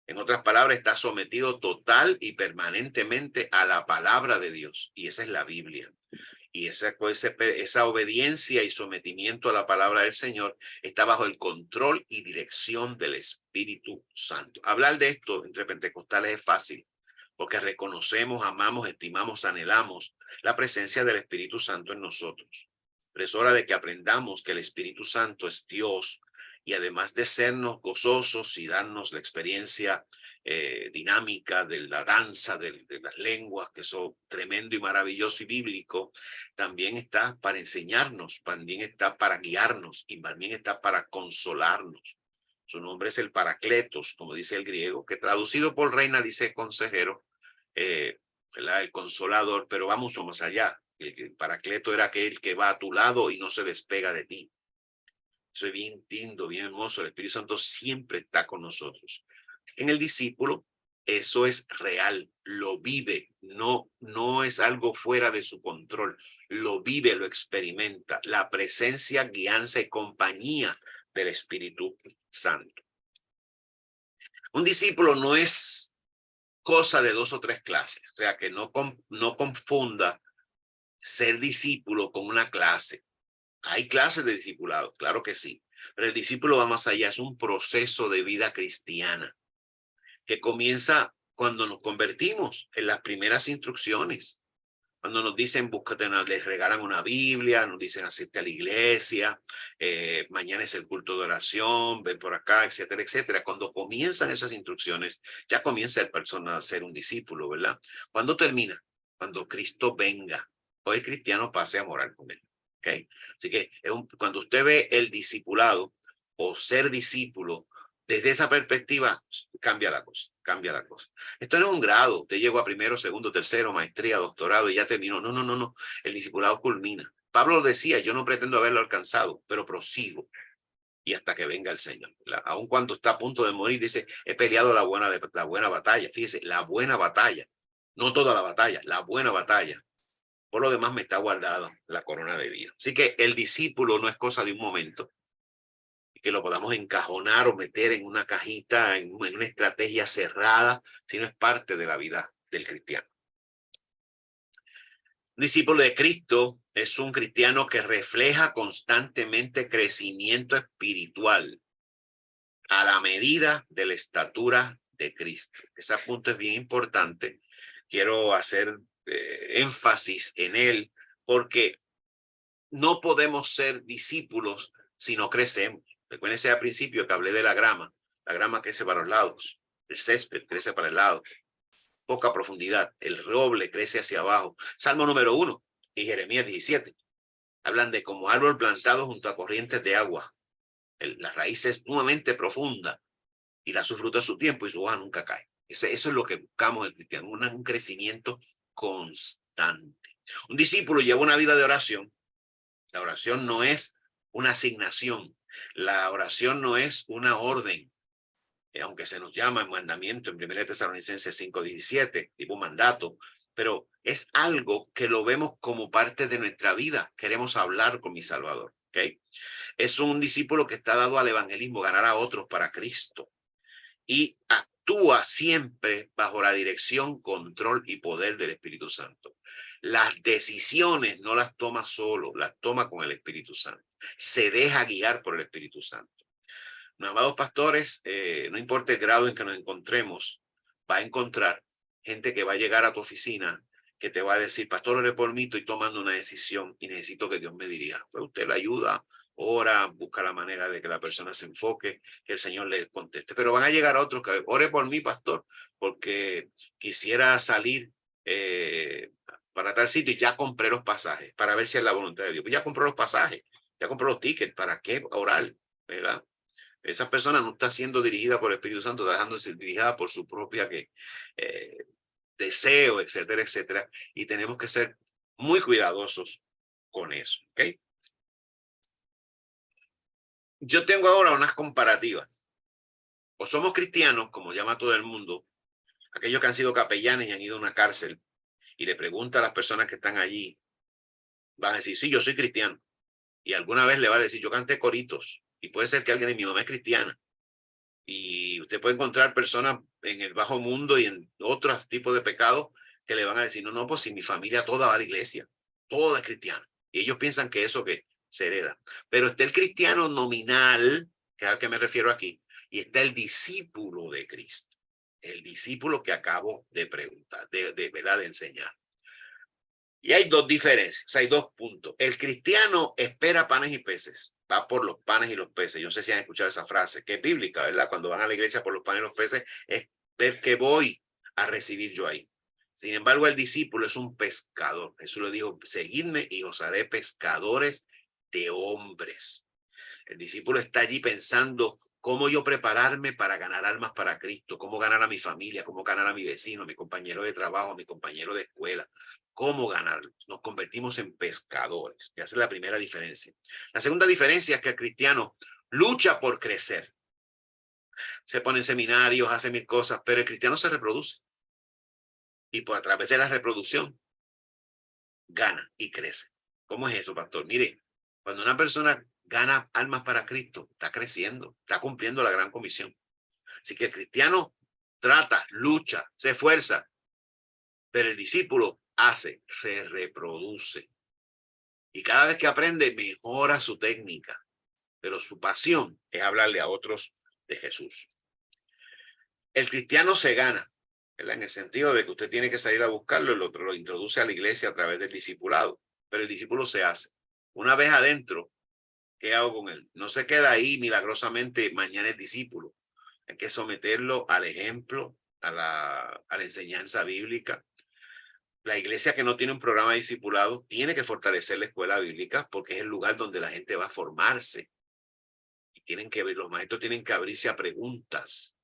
En otras palabras, está sometido total y permanentemente a la palabra de Dios. Y esa es la Biblia. Y esa obediencia y sometimiento a la palabra del Señor está bajo el control y dirección del Espíritu Santo. Hablar de esto entre pentecostales es fácil, porque reconocemos, amamos, estimamos, anhelamos la presencia del Espíritu Santo en nosotros. Pero es hora de que aprendamos que el Espíritu Santo es Dios, y además de sernos gozosos y darnos la experiencia dinámica de la danza, de las lenguas, que son tremendo y maravilloso y bíblico, también está para enseñarnos, también está para guiarnos y también está para consolarnos. Su nombre es el Paracletos, como dice el griego, que traducido por Reina dice consejero, el consolador, pero va mucho más allá. El Paracleto era aquel que va a tu lado y no se despega de ti. Eso es bien lindo, bien hermoso. El Espíritu Santo siempre está con nosotros. En el discípulo, eso es real, lo vive, no es algo fuera de su control, lo vive, lo experimenta, la presencia, guianza y compañía del Espíritu Santo. Un discípulo no es cosa de 2 o 3 clases, o sea que no confunda ser discípulo con una clase. Hay clases de discipulado, claro que sí, pero el discípulo va más allá, es un proceso de vida cristiana que comienza cuando nos convertimos en las primeras instrucciones. Cuando nos dicen, búscate, les regalan una Biblia, nos dicen, asiste a la iglesia, mañana es el culto de oración, ven por acá, etcétera, etcétera. Cuando comienzan esas instrucciones, ya comienza el persona a ser un discípulo, ¿verdad? ¿Cuándo termina? Cuando Cristo venga, o el cristiano pase a morar con él. ¿Okay? Así que cuando usted ve el discipulado o ser discípulo, desde esa perspectiva, cambia la cosa, cambia la cosa. Esto no es un grado, usted llegó a primero, segundo, tercero, maestría, doctorado y ya terminó. No, no, no, no. El discipulado culmina. Pablo decía, yo no pretendo haberlo alcanzado, pero prosigo y hasta que venga el Señor. Aun cuando está a punto de morir, dice, he peleado la buena batalla. Fíjese, la buena batalla. No toda la batalla, la buena batalla. Por lo demás me está guardada la corona de vida. Así que el discípulo no es cosa de un momento, que lo podamos encajonar o meter en una cajita, en una estrategia cerrada, sino es parte de la vida del cristiano. Un discípulo de Cristo es un cristiano que refleja constantemente crecimiento espiritual a la medida de la estatura de Cristo. Ese punto es bien importante. Quiero hacer énfasis en él porque no podemos ser discípulos si no crecemos. Recuérdense al principio que hablé de la grama crece para los lados, el césped crece para el lado, poca profundidad, el roble crece hacia abajo. Salmo número 1 y Jeremías 17 hablan de como árbol plantado junto a corrientes de agua. La raíz es sumamente profunda y da su fruto a su tiempo y su hoja nunca cae. Eso es lo que buscamos en el cristiano, un crecimiento constante. Un discípulo lleva una vida de oración. La oración no es una asignación. La oración no es una orden, aunque se nos llama en mandamiento en 1 Tesalonicenses 5:17, tipo mandato, pero es algo que lo vemos como parte de nuestra vida. Queremos hablar con mi Salvador. ¿Okay? Es un discípulo que está dado al evangelismo, ganar a otros para Cristo. Y actúa siempre bajo la dirección, control y poder del Espíritu Santo. Las decisiones no las toma solo, las toma con el Espíritu Santo. Se deja guiar por el Espíritu Santo. Mis amados pastores, no importa el grado en que nos encontremos, va a encontrar gente que va a llegar a tu oficina que te va a decir, pastor, ore por mí, estoy tomando una decisión y necesito que Dios me dirija. Pues usted le ayuda, ora, busca la manera de que la persona se enfoque, que el Señor le conteste. Pero van a llegar otros que, ore por mí, pastor, porque quisiera salir para para tal sitio y ya compré los pasajes para ver si es la voluntad de Dios. Pues ya compró los pasajes, ya compró los tickets, ¿para qué orar? ¿Verdad? Esa persona no está siendo dirigida por el Espíritu Santo, está dejando de ser dirigida por su propia deseo, etcétera, etcétera. Y tenemos que ser muy cuidadosos con eso. ¿Okay? Yo tengo ahora unas comparativas. O somos cristianos, como llama todo el mundo, aquellos que han sido capellanes y han ido a una cárcel, y le pregunta a las personas que están allí, van a decir, sí, yo soy cristiano. Y alguna vez le va a decir, yo canté coritos. Y puede ser que alguien de mi mamá es cristiana. Y usted puede encontrar personas en el bajo mundo y en otros tipos de pecados que le van a decir, no, no, pues si mi familia toda va a la iglesia, toda es cristiana. Y ellos piensan que eso que se hereda. Pero está el cristiano nominal, que es al que me refiero aquí, y está el discípulo de Cristo. El discípulo que acabo de preguntar, ¿verdad? De enseñar. Y hay dos diferencias, hay dos puntos. El cristiano espera panes y peces, va por los panes y los peces. Yo no sé si han escuchado esa frase, que es bíblica, ¿verdad? Cuando van a la iglesia por los panes y los peces, es ver qué voy a recibir yo ahí. Sin embargo, el discípulo es un pescador. Jesús le dijo, seguidme y os haré pescadores de hombres. El discípulo está allí pensando cómo yo prepararme para ganar almas para Cristo, cómo ganar a mi familia, cómo ganar a mi vecino, a mi compañero de trabajo, a mi compañero de escuela, cómo ganar. Nos convertimos en pescadores. Esa es la primera diferencia. La segunda diferencia es que el cristiano lucha por crecer. Se pone en seminarios, hace mil cosas, pero el cristiano se reproduce. Y pues a través de la reproducción gana y crece. ¿Cómo es eso, pastor? Mire, cuando una persona gana almas para Cristo, está creciendo, está cumpliendo la gran comisión. Así que el cristiano trata, lucha, se esfuerza, pero el discípulo hace, se reproduce. Y cada vez que aprende, mejora su técnica, pero su pasión es hablarle a otros de Jesús. El cristiano se gana, ¿verdad? En el sentido de que usted tiene que salir a buscarlo, el otro lo introduce a la iglesia a través del discipulado, pero el discípulo se hace. Una vez adentro, ¿qué hago con él? No se queda ahí milagrosamente, mañana es discípulo. Hay que someterlo al ejemplo, a la enseñanza bíblica. La iglesia que no tiene un programa de discipulado tiene que fortalecer la escuela bíblica porque es el lugar donde la gente va a formarse. Y los maestros tienen que abrirse a preguntas,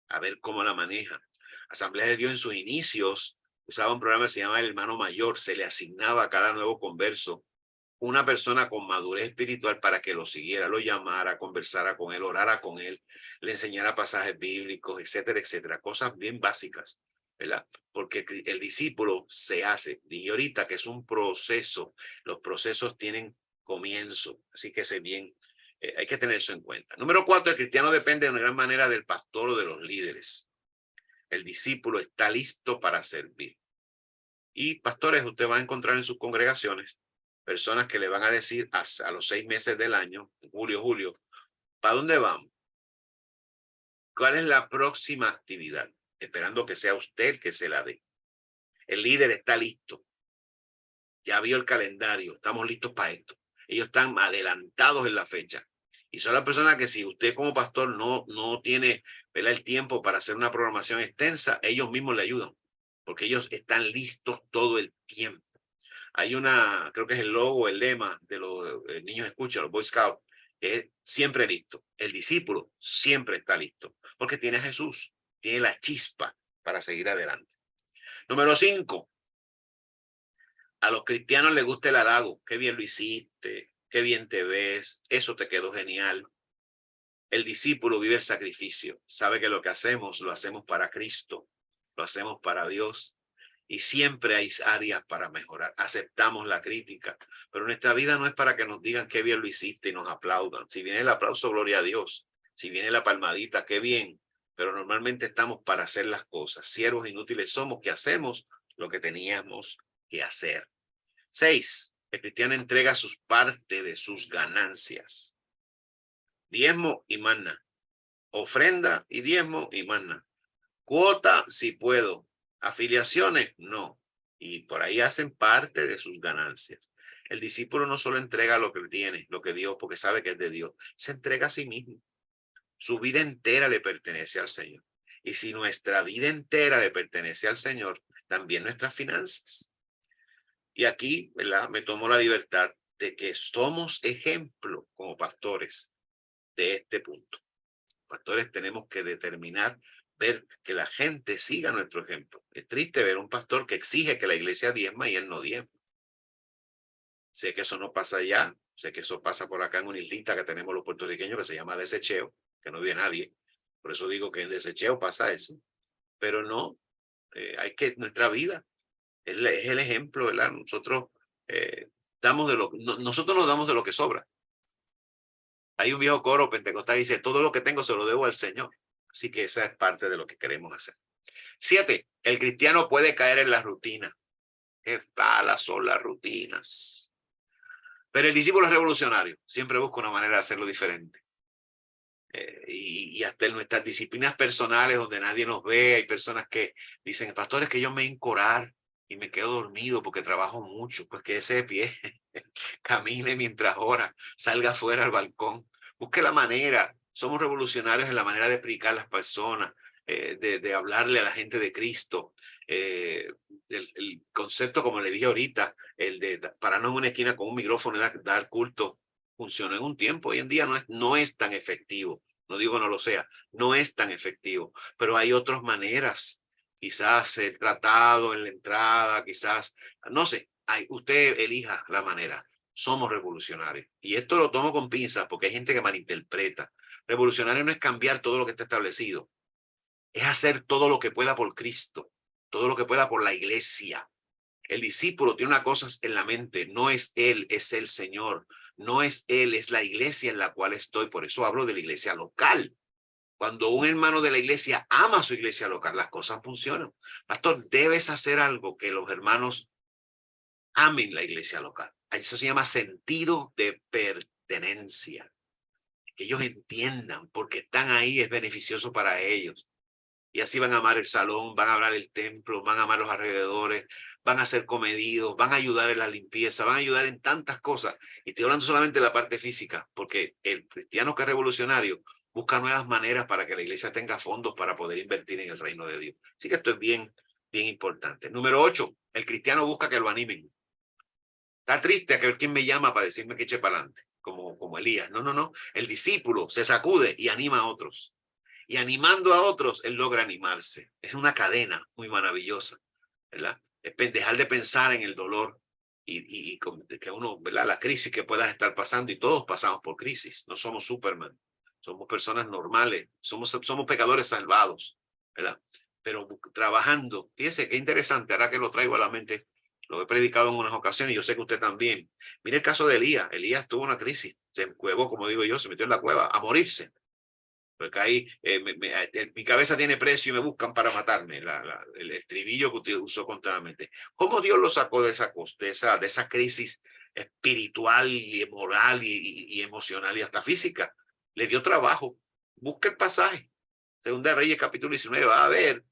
a ver cómo la maneja. Asamblea de Dios en sus inicios usaba un programa que se llama El Hermano Mayor. Se le asignaba a cada nuevo converso una persona con madurez espiritual para que lo siguiera, lo llamara, conversara con él, orara con él, le enseñara pasajes bíblicos, etcétera, etcétera. Cosas bien básicas, ¿verdad? Porque el discípulo se hace. Dije ahorita que es un proceso. Los procesos tienen comienzo, así que hay que tener eso en cuenta. Número 4, el cristiano depende de una gran manera del pastor o de los líderes. El discípulo está listo para servir. Y pastores, usted va a encontrar en sus congregaciones personas que le van a decir a los 6 meses del año, julio, ¿para dónde vamos? ¿Cuál es la próxima actividad? Esperando que sea usted el que se la dé. El líder está listo. Ya vio el calendario. Estamos listos para esto. Ellos están adelantados en la fecha. Y son las personas que si usted como pastor no tiene, ¿verdad?, el tiempo para hacer una programación extensa, ellos mismos le ayudan. Porque ellos están listos todo el tiempo. Hay creo que es el logo, el lema de los niños escucha, los Boy Scouts, es siempre listo. El discípulo siempre está listo, porque tiene a Jesús, tiene la chispa para seguir adelante. Número 5, a los cristianos les gusta el halago. Qué bien lo hiciste, qué bien te ves, eso te quedó genial. El discípulo vive el sacrificio, sabe que lo que hacemos, lo hacemos para Cristo, lo hacemos para Dios. Y siempre hay áreas para mejorar. Aceptamos la crítica, pero nuestra vida no es para que nos digan qué bien lo hiciste y nos aplaudan. Si viene el aplauso, gloria a Dios. Si viene la palmadita, qué bien. Pero normalmente estamos para hacer las cosas. Siervos inútiles somos que hacemos lo que teníamos que hacer. 6. El cristiano entrega sus partes de sus ganancias. Diezmo y manna. Ofrenda y diezmo y manna. Cuota si puedo. Afiliaciones, no. Y por ahí hacen parte de sus ganancias. El discípulo no solo entrega lo que tiene, lo que Dios, porque sabe que es de Dios, se entrega a sí mismo. Su vida entera le pertenece al Señor. Y si nuestra vida entera le pertenece al Señor, también nuestras finanzas. Y aquí, ¿verdad?, me tomo la libertad de que somos ejemplo como pastores de este punto. Pastores tenemos que determinar, ver que la gente siga nuestro ejemplo. Es triste ver un pastor que exige que la iglesia diezma y él no diezma. Sé que eso no pasa allá, sé que eso pasa por acá en una islita que tenemos los puertorriqueños que se llama Desecheo, que no vive nadie. Por eso digo que en Desecheo pasa eso. Pero no, hay que, nuestra vida es el ejemplo, ¿verdad? Nosotros damos de lo, nosotros nos damos de lo que sobra. Hay un viejo coro pentecostal que dice, todo lo que tengo se lo debo al Señor. Así que esa es parte de lo que queremos hacer. 7, el cristiano puede caer en la rutina. Qué malas son las rutinas. Pero el discípulo es revolucionario. Siempre busca una manera de hacerlo diferente. Y hasta en nuestras disciplinas personales donde nadie nos ve, hay personas que dicen, pastor, es que yo me encorar y me quedo dormido porque trabajo mucho. Pues quédese de pie, camine mientras ora, salga afuera al balcón, busque la manera. Somos revolucionarios en la manera de predicar a las personas, de hablarle a la gente de Cristo. El concepto, como le dije ahorita, el de pararnos en una esquina con un micrófono y dar culto, funcionó en un tiempo. Hoy en día no es tan efectivo. No digo no lo sea, no es tan efectivo, pero hay otras maneras. Quizás el tratado en la entrada, quizás, no sé, usted elija la manera. Somos revolucionarios. Y esto lo tomo con pinzas porque hay gente que malinterpreta. Revolucionario no es cambiar todo lo que está establecido. Es hacer todo lo que pueda por Cristo, todo lo que pueda por la iglesia. El discípulo tiene una cosa en la mente, no es él, es el Señor. No es él, es la iglesia en la cual estoy. Por eso hablo de la iglesia local. Cuando un hermano de la iglesia ama a su iglesia local, las cosas funcionan. Pastor, debes hacer algo que los hermanos amen la iglesia local. Eso se llama sentido de pertenencia. Que ellos entiendan porque están ahí, es beneficioso para ellos. Y así van a amar el salón, van a amar el templo, van a amar los alrededores, van a ser comedidos, van a ayudar en la limpieza, van a ayudar en tantas cosas. Y estoy hablando solamente de la parte física, porque el cristiano que es revolucionario busca nuevas maneras para que la iglesia tenga fondos para poder invertir en el reino de Dios. Así que esto es bien, bien importante. Número 8, el cristiano busca que lo animen. Está triste a que ver quién me llama para decirme que eche para adelante, como Elías. No. El discípulo se sacude y anima a otros. Y animando a otros, él logra animarse. Es una cadena muy maravillosa, ¿verdad? Es dejar de pensar en el dolor y que uno, ¿verdad? La crisis que puedas estar pasando, y todos pasamos por crisis. No somos Superman, somos personas normales, somos pecadores salvados, ¿verdad? Pero trabajando, fíjese qué interesante, ahora que lo traigo a la mente, lo he predicado en unas ocasiones y yo sé que usted también. Mire el caso de Elías. Elías tuvo una crisis, se encuevó, como digo yo, se metió en la cueva a morirse. Porque ahí mi cabeza tiene precio y me buscan para matarme, el estribillo que usted usó continuamente. ¿Cómo Dios lo sacó de esa crisis espiritual y moral y emocional y hasta física? Le dio trabajo. Busca el pasaje. Segunda de Reyes, capítulo 19, va a ver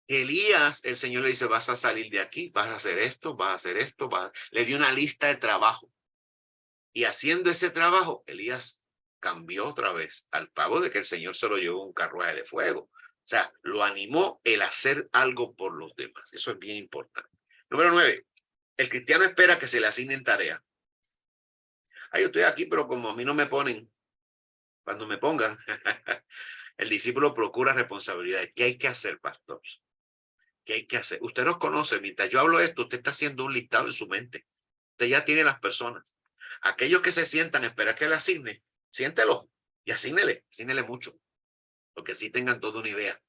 que Elías, el Señor le dice, vas a salir de aquí, vas a hacer esto, vas a hacer esto, le dio una lista de trabajo. Y haciendo ese trabajo, Elías cambió otra vez al pago de que el Señor se lo llevó un carruaje de fuego. O sea, lo animó el hacer algo por los demás. Eso es bien importante. Número 9. El cristiano espera que se le asignen tareas. Yo estoy aquí, pero como a mí no me ponen, cuando me pongan, el discípulo procura responsabilidades. ¿Qué hay que hacer, pastor? ¿Qué hay que hacer? Usted nos conoce. Mientras yo hablo esto, usted está haciendo un listado en su mente. Usted ya tiene las personas. Aquellos que se sientan a esperar que le asigne, siéntelo y asígnele mucho, porque así tengan toda una idea.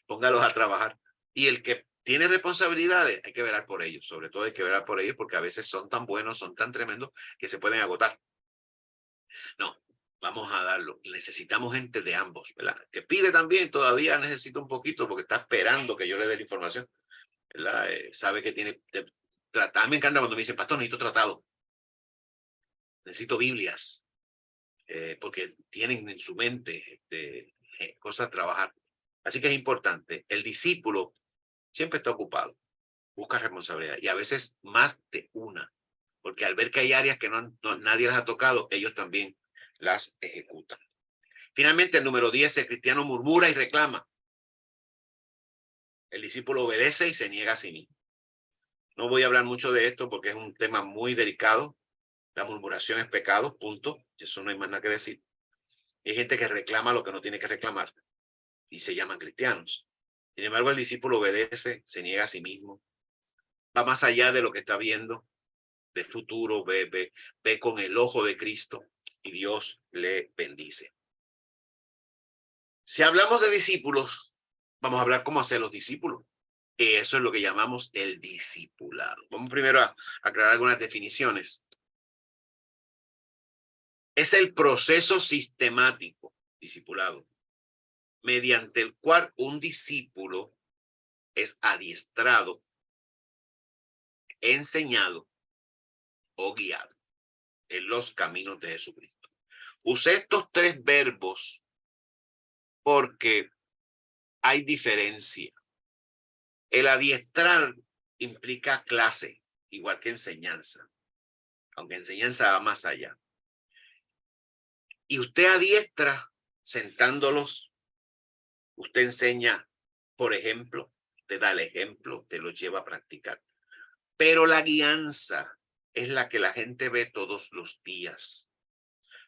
Póngalos a trabajar. Y el que tiene responsabilidades, hay que velar por ellos. Sobre todo hay que velar por ellos porque a veces son tan buenos, son tan tremendos que se pueden agotar. No, vamos a darlo. Necesitamos gente de ambos, ¿verdad? Que pide también, todavía necesita un poquito porque está esperando que yo le dé la información, ¿verdad? Sabe que tiene... me encanta cuando me dicen, pastor, necesito tratado. Necesito Biblias, porque tienen en su mente cosas a trabajar. Así que es importante. El discípulo siempre está ocupado, busca responsabilidad y a veces más de una, porque al ver que hay áreas que nadie las ha tocado, ellos también las ejecutan. Finalmente, el número 10, el cristiano murmura y reclama. El discípulo obedece y se niega a sí mismo. No voy a hablar mucho de esto porque es un tema muy delicado. La murmuración es pecado, punto. Eso no hay más nada que decir. Hay gente que reclama lo que no tiene que reclamar y se llaman cristianos. Sin embargo, el discípulo obedece, se niega a sí mismo, va más allá de lo que está viendo, de futuro, ve con el ojo de Cristo y Dios le bendice. Si hablamos de discípulos, vamos a hablar cómo hacer los discípulos. Eso es lo que llamamos el discipulado. Vamos primero a aclarar algunas definiciones. Es el proceso sistemático, discipulado, mediante el cual un discípulo es adiestrado, enseñado o guiado en los caminos de Jesucristo. Usé estos tres verbos porque hay diferencia. El adiestrar implica clase, igual que enseñanza, aunque enseñanza va más allá. Y usted adiestra sentándolos, usted enseña, por ejemplo, usted da el ejemplo, usted los lleva a practicar. Pero la guianza es la que la gente ve todos los días.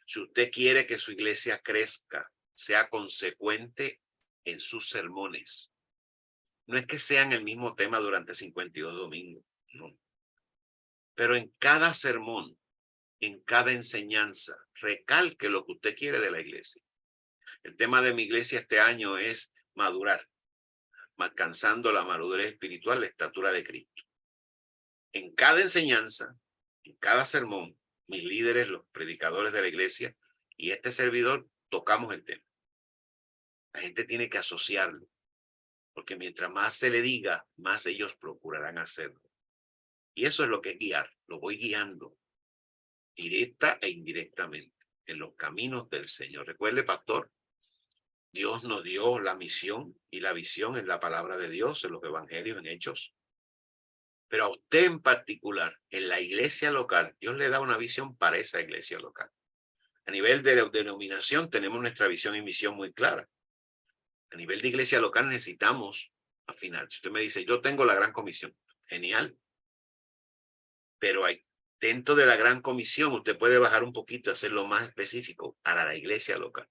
Si usted quiere que su iglesia crezca, sea consecuente en sus sermones. No es que sean el mismo tema durante 52 domingos, no. Pero en cada sermón, en cada enseñanza, recalque lo que usted quiere de la iglesia. El tema de mi iglesia este año es madurar, alcanzando la madurez espiritual, la estatura de Cristo. En cada enseñanza, en cada sermón, mis líderes, los predicadores de la iglesia y este servidor tocamos el tema. La gente tiene que asociarlo, porque mientras más se le diga, más ellos procurarán hacerlo. Y eso es lo que es guiar, lo voy guiando, directa e indirectamente, en los caminos del Señor. Recuerde, pastor, Dios nos dio la misión y la visión en la palabra de Dios, en los evangelios, en hechos. Pero a usted en particular, en la iglesia local, Dios le da una visión para esa iglesia local. A nivel de denominación tenemos nuestra visión y misión muy clara. A nivel de iglesia local necesitamos afinar. Si usted me dice, yo tengo la gran comisión, genial. Pero hay, dentro de la gran comisión, usted puede bajar un poquito y hacerlo más específico a la iglesia local.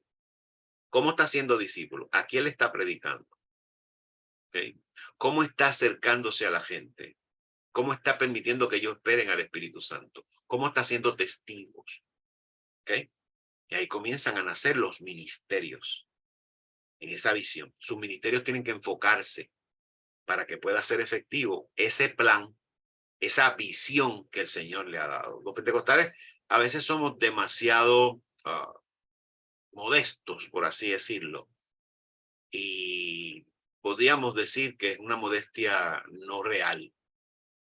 ¿Cómo está siendo discípulo? ¿A quién le está predicando? ¿Okay? ¿Cómo está acercándose a la gente? ¿Cómo está permitiendo que ellos esperen al Espíritu Santo? ¿Cómo está siendo testigos? ¿Okay? Y ahí comienzan a nacer los ministerios en esa visión. Sus ministerios tienen que enfocarse para que pueda ser efectivo ese plan, esa visión que el Señor le ha dado. Los pentecostales a veces somos demasiado modestos, por así decirlo, y podríamos decir que es una modestia no real,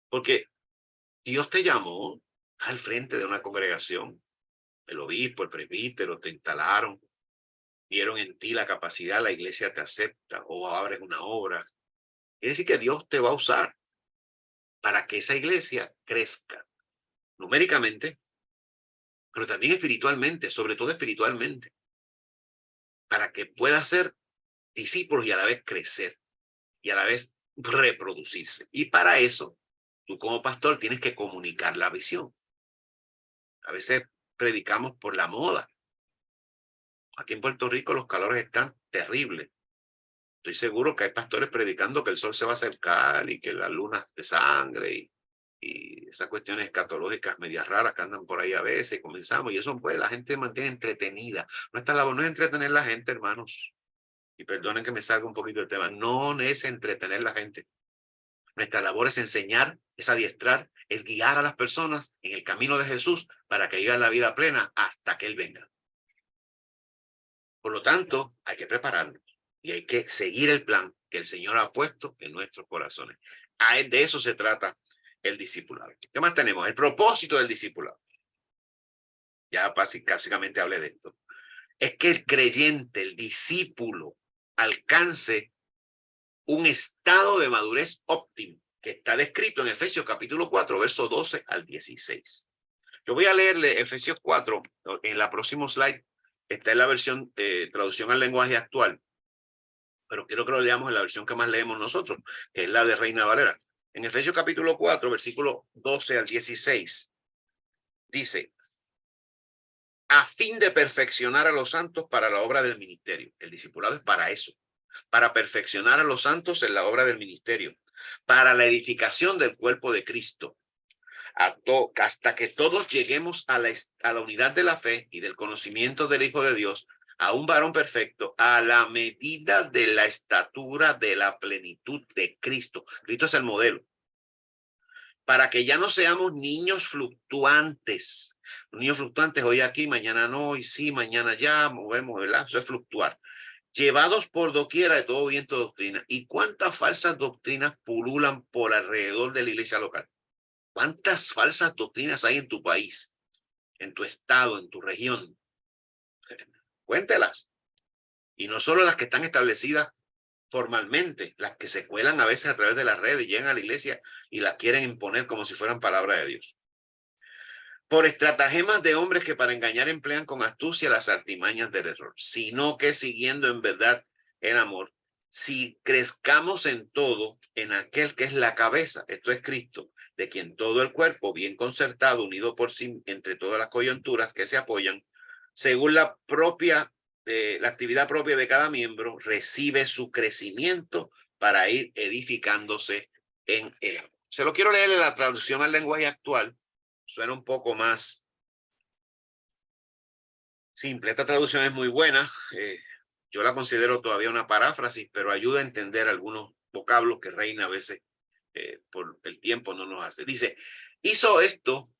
porque Dios te llamó al frente de una congregación, el obispo, el presbítero, te instalaron, vieron en ti la capacidad, la iglesia te acepta o abres una obra. Quiere decir que Dios te va a usar para que esa iglesia crezca numéricamente, pero también espiritualmente, sobre todo espiritualmente, para que pueda ser discípulos y a la vez crecer y a la vez reproducirse. Y para eso, tú como pastor tienes que comunicar la visión. A veces predicamos por la moda. Aquí en Puerto Rico los calores están terribles. Estoy seguro que hay pastores predicando que el sol se va a acercar y que la luna es de sangre y esas cuestiones escatológicas medias raras que andan por ahí a veces. Comenzamos y eso pues la gente mantiene entretenida. Nuestra labor no es entretener a la gente, hermanos. Y perdonen que me salga un poquito del tema. No es entretener a la gente. Nuestra labor es enseñar, es adiestrar, es guiar a las personas en el camino de Jesús para que vivan la vida plena hasta que Él venga. Por lo tanto, hay que prepararnos y hay que seguir el plan que el Señor ha puesto en nuestros corazones. De eso se trata el discipulado. ¿Qué más tenemos? El propósito del discipulado. Ya básicamente hablé de esto. Es que el creyente, el discípulo, alcance un estado de madurez óptimo que está descrito en Efesios capítulo 4, verso 12 al 16. Yo voy a leerle Efesios 4 en la próxima slide. Está en la versión traducción al lenguaje actual, pero quiero que lo leamos en la versión que más leemos nosotros, que es la de Reina Valera. En Efesios capítulo 4, versículo 12 al 16, dice, a fin de perfeccionar a los santos para la obra del ministerio. El discipulado es para eso, para perfeccionar a los santos en la obra del ministerio, para la edificación del cuerpo de Cristo, hasta que todos lleguemos a la unidad de la fe y del conocimiento del Hijo de Dios, a un varón perfecto, a la medida de la estatura de la plenitud de Cristo. Cristo es el modelo. Para que ya no seamos niños fluctuantes. Niños fluctuantes, hoy aquí, mañana no, y sí, mañana ya, movemos, ¿verdad? Eso es fluctuar. Llevados por doquiera de todo viento de doctrina. ¿Y cuántas falsas doctrinas pululan por alrededor de la iglesia local? ¿Cuántas falsas doctrinas hay en tu país, en tu estado, en tu región? Cuéntelas. Y no solo las que están establecidas formalmente, las que se cuelan a veces a través de las redes, llegan a la iglesia y las quieren imponer como si fueran palabra de Dios. Por estratagemas de hombres que para engañar emplean con astucia las artimañas del error, sino que siguiendo en verdad el amor, si crezcamos en todo en aquel que es la cabeza, esto es Cristo, de quien todo el cuerpo, bien concertado, unido por sí entre todas las coyunturas que se apoyan, según la actividad propia de cada miembro, recibe su crecimiento para ir edificándose en él. Se lo quiero leer en la traducción al lenguaje actual. Suena un poco más simple. Esta traducción es muy buena. Yo la considero todavía una paráfrasis, pero ayuda a entender algunos vocablos que Reina a veces por el tiempo no nos hace. Dice, hizo esto,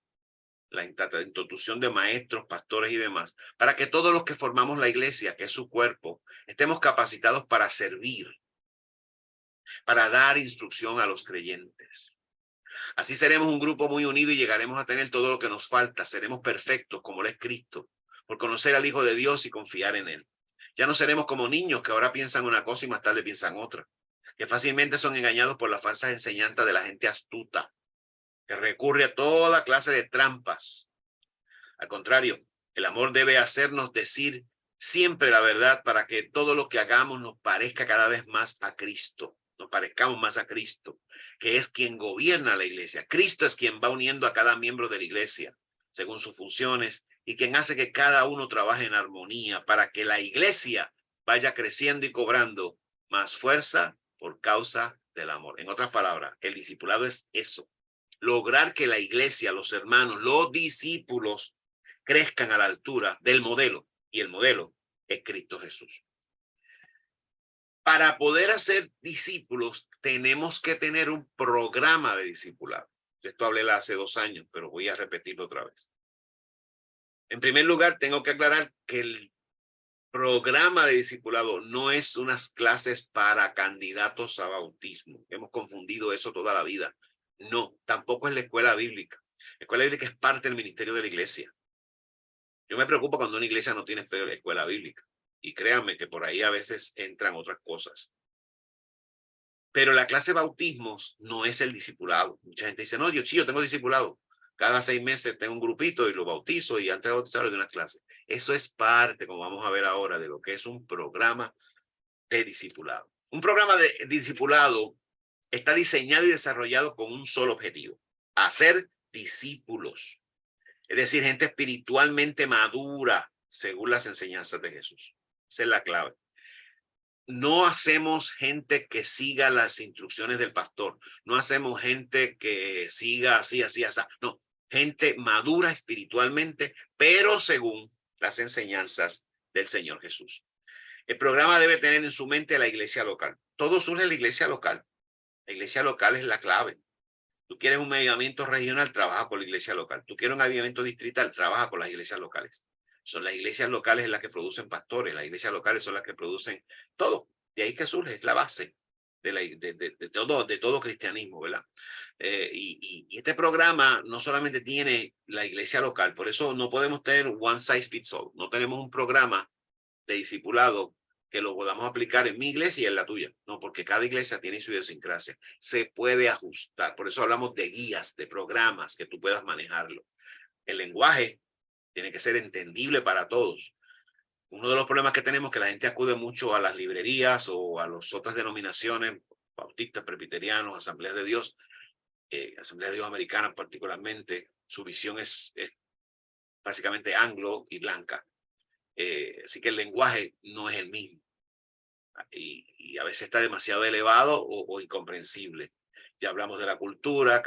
la introducción de maestros, pastores y demás, para que todos los que formamos la iglesia, que es su cuerpo, estemos capacitados para servir, para dar instrucción a los creyentes. Así seremos un grupo muy unido y llegaremos a tener todo lo que nos falta. Seremos perfectos como lo es Cristo, por conocer al Hijo de Dios y confiar en él. Ya no seremos como niños que ahora piensan una cosa y más tarde piensan otra, que fácilmente son engañados por las falsas enseñanzas de la gente astuta, que recurre a toda clase de trampas. Al contrario, el amor debe hacernos decir siempre la verdad para que todo lo que hagamos nos parezca cada vez más a Cristo, nos parezcamos más a Cristo, que es quien gobierna la iglesia. Cristo es quien va uniendo a cada miembro de la iglesia según sus funciones y quien hace que cada uno trabaje en armonía para que la iglesia vaya creciendo y cobrando más fuerza por causa del amor. En otras palabras, el discipulado es eso, lograr que la iglesia, los hermanos, los discípulos crezcan a la altura del modelo, y el modelo es Cristo Jesús. Para poder hacer discípulos tenemos que tener un programa de discipulado. Esto hablé hace 2 años, pero voy a repetirlo otra vez. En primer lugar, tengo que aclarar que el programa de discipulado no es unas clases para candidatos a bautismo. Hemos confundido eso toda la vida. No, tampoco es la escuela bíblica. La escuela bíblica es parte del ministerio de la iglesia. Yo me preocupo cuando una iglesia no tiene escuela bíblica. Y créanme que por ahí a veces entran otras cosas. Pero la clase de bautismos no es el discipulado. Mucha gente dice, no, yo tengo discipulado. Cada 6 meses tengo un grupito y lo bautizo y antes de bautizarlo de una clase. Eso es parte, como vamos a ver ahora, de lo que es un programa de discipulado. Un programa de discipulado está diseñado y desarrollado con un solo objetivo: hacer discípulos. Es decir, gente espiritualmente madura según las enseñanzas de Jesús. Esa es la clave. No hacemos gente que siga las instrucciones del pastor. No hacemos gente que siga así. No, gente madura espiritualmente, pero según las enseñanzas del Señor Jesús. El programa debe tener en su mente la iglesia local. Todo surge en la iglesia local. La iglesia local es la clave. Tú quieres un avivamiento regional, trabaja con la iglesia local. Tú quieres un avivamiento distrital, trabaja con las iglesias locales. Son las iglesias locales las que producen pastores, las iglesias locales son las que producen todo. De ahí que surge, es la base de todo cristianismo, ¿verdad? Y este programa no solamente tiene la iglesia local, por eso no podemos tener one size fits all. No tenemos un programa de discipulado que lo podamos aplicar en mi iglesia y en la tuya. No, porque cada iglesia tiene su idiosincrasia. Se puede ajustar. Por eso hablamos de guías, de programas que tú puedas manejarlo. El lenguaje tiene que ser entendible para todos. Uno de los problemas que tenemos es que la gente acude mucho a las librerías o a las otras denominaciones, bautistas, presbiterianos, asambleas de Dios, Asamblea de Dios Americana particularmente, su visión es básicamente anglo y blanca. Así que el lenguaje no es el mismo. Y a veces está demasiado elevado o incomprensible. Ya hablamos de la cultura,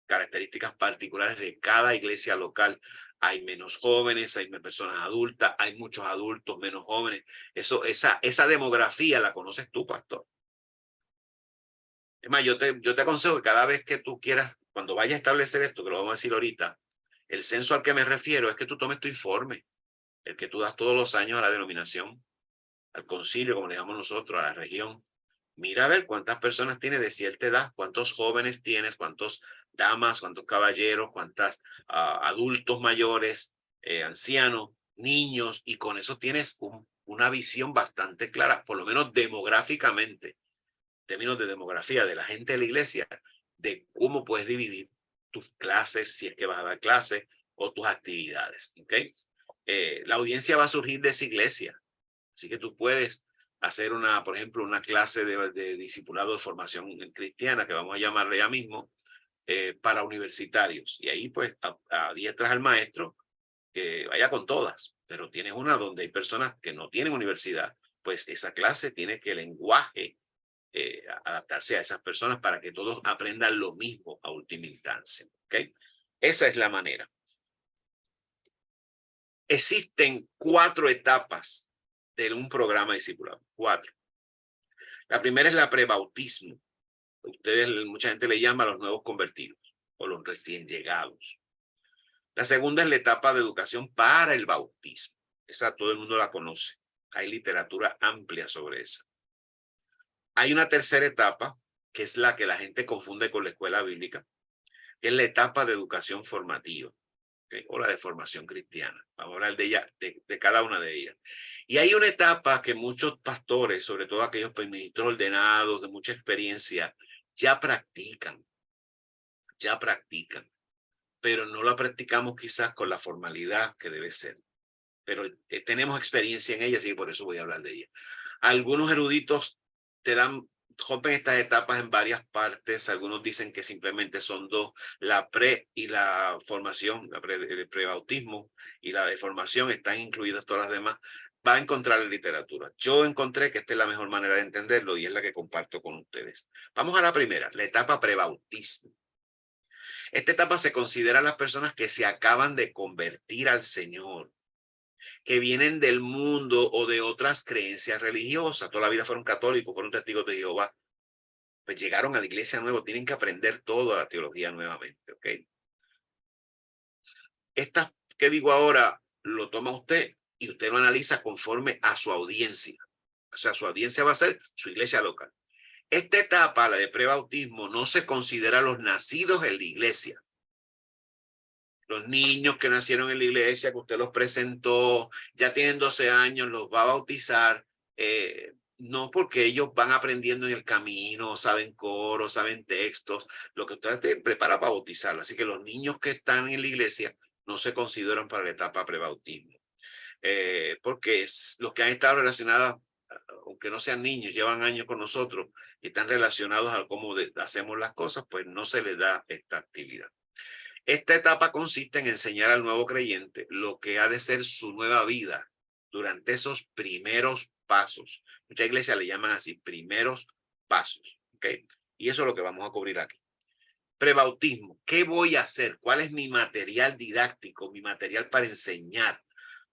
características particulares de cada iglesia local. Hay menos jóvenes, hay menos personas adultas, hay muchos adultos, menos jóvenes. Esa demografía la conoces tú, pastor. Es más, yo te aconsejo que cada vez que tú quieras, cuando vayas a establecer esto, que lo vamos a decir ahorita, el censo al que me refiero es que tú tomes tu informe, el que tú das todos los años a la denominación, al concilio, como le llamamos nosotros, a la región. Mira a ver cuántas personas tienes de cierta edad, cuántos jóvenes tienes, cuántos damas, cuántos caballeros, cuántos adultos mayores, ancianos, niños, y con eso tienes una visión bastante clara, por lo menos demográficamente, en términos de demografía de la gente de la iglesia, de cómo puedes dividir tus clases, si es que vas a dar clases, o tus actividades. ¿Okay? La audiencia va a surgir de esa iglesia. Así que tú puedes hacer por ejemplo, una clase de discipulado de formación cristiana, que vamos a llamarle ya mismo, para universitarios. Y ahí pues adiestras al maestro que vaya con todas, pero tienes una donde hay personas que no tienen universidad, pues esa clase tiene que el lenguaje adaptarse a esas personas para que todos aprendan lo mismo a última instancia. ¿Okay? Esa es la manera. Existen 4 etapas de un programa discipulado. 4. La primera es la prebautismo. Mucha gente le llama a los nuevos convertidos o los recién llegados. La segunda es la etapa de educación para el bautismo. Esa todo el mundo la conoce. Hay literatura amplia sobre esa. Hay una tercera etapa, que es la que la gente confunde con la escuela bíblica, que es la etapa de educación formativa. ¿Okay? O la de formación cristiana. Vamos a hablar de ella, de cada una de ellas. Y hay una etapa que muchos pastores, sobre todo aquellos ministros ordenados de mucha experiencia, ya practican, pero no la practicamos quizás con la formalidad que debe ser. Pero tenemos experiencia en ella, así que por eso voy a hablar de ella. Algunos eruditos rompen estas etapas en varias partes. Algunos dicen que simplemente son 2, la pre y la formación, el prebautismo y la de formación están incluidas todas las demás. Va a encontrar en literatura. Yo encontré que esta es la mejor manera de entenderlo y es la que comparto con ustedes. Vamos a la primera, la etapa prebautismo. Esta etapa se considera a las personas que se acaban de convertir al Señor, que vienen del mundo o de otras creencias religiosas. Toda la vida fueron católicos, fueron testigos de Jehová. Pues llegaron a la iglesia nueva, tienen que aprender toda la teología nuevamente, ¿ok? Esta que digo ahora lo toma usted y usted lo analiza conforme a su audiencia. O sea, su audiencia va a ser su iglesia local. Esta etapa, la de prebautismo, no se considera los nacidos en la iglesia. Los niños que nacieron en la iglesia, que usted los presentó, ya tienen 12 años, los va a bautizar, no porque ellos van aprendiendo en el camino, saben coro, saben textos, lo que usted te prepara para bautizarlo. Así que los niños que están en la iglesia no se consideran para la etapa prebautismo, porque los que han estado relacionados, aunque no sean niños, llevan años con nosotros y están relacionados a cómo hacemos las cosas, pues no se les da esta actividad. Esta etapa consiste en enseñar al nuevo creyente lo que ha de ser su nueva vida durante esos primeros pasos. Muchas iglesias le llaman así, primeros pasos. ¿Okay? Y eso es lo que vamos a cubrir aquí. Prebautismo. ¿Qué voy a hacer? ¿Cuál es mi material didáctico, mi material para enseñar?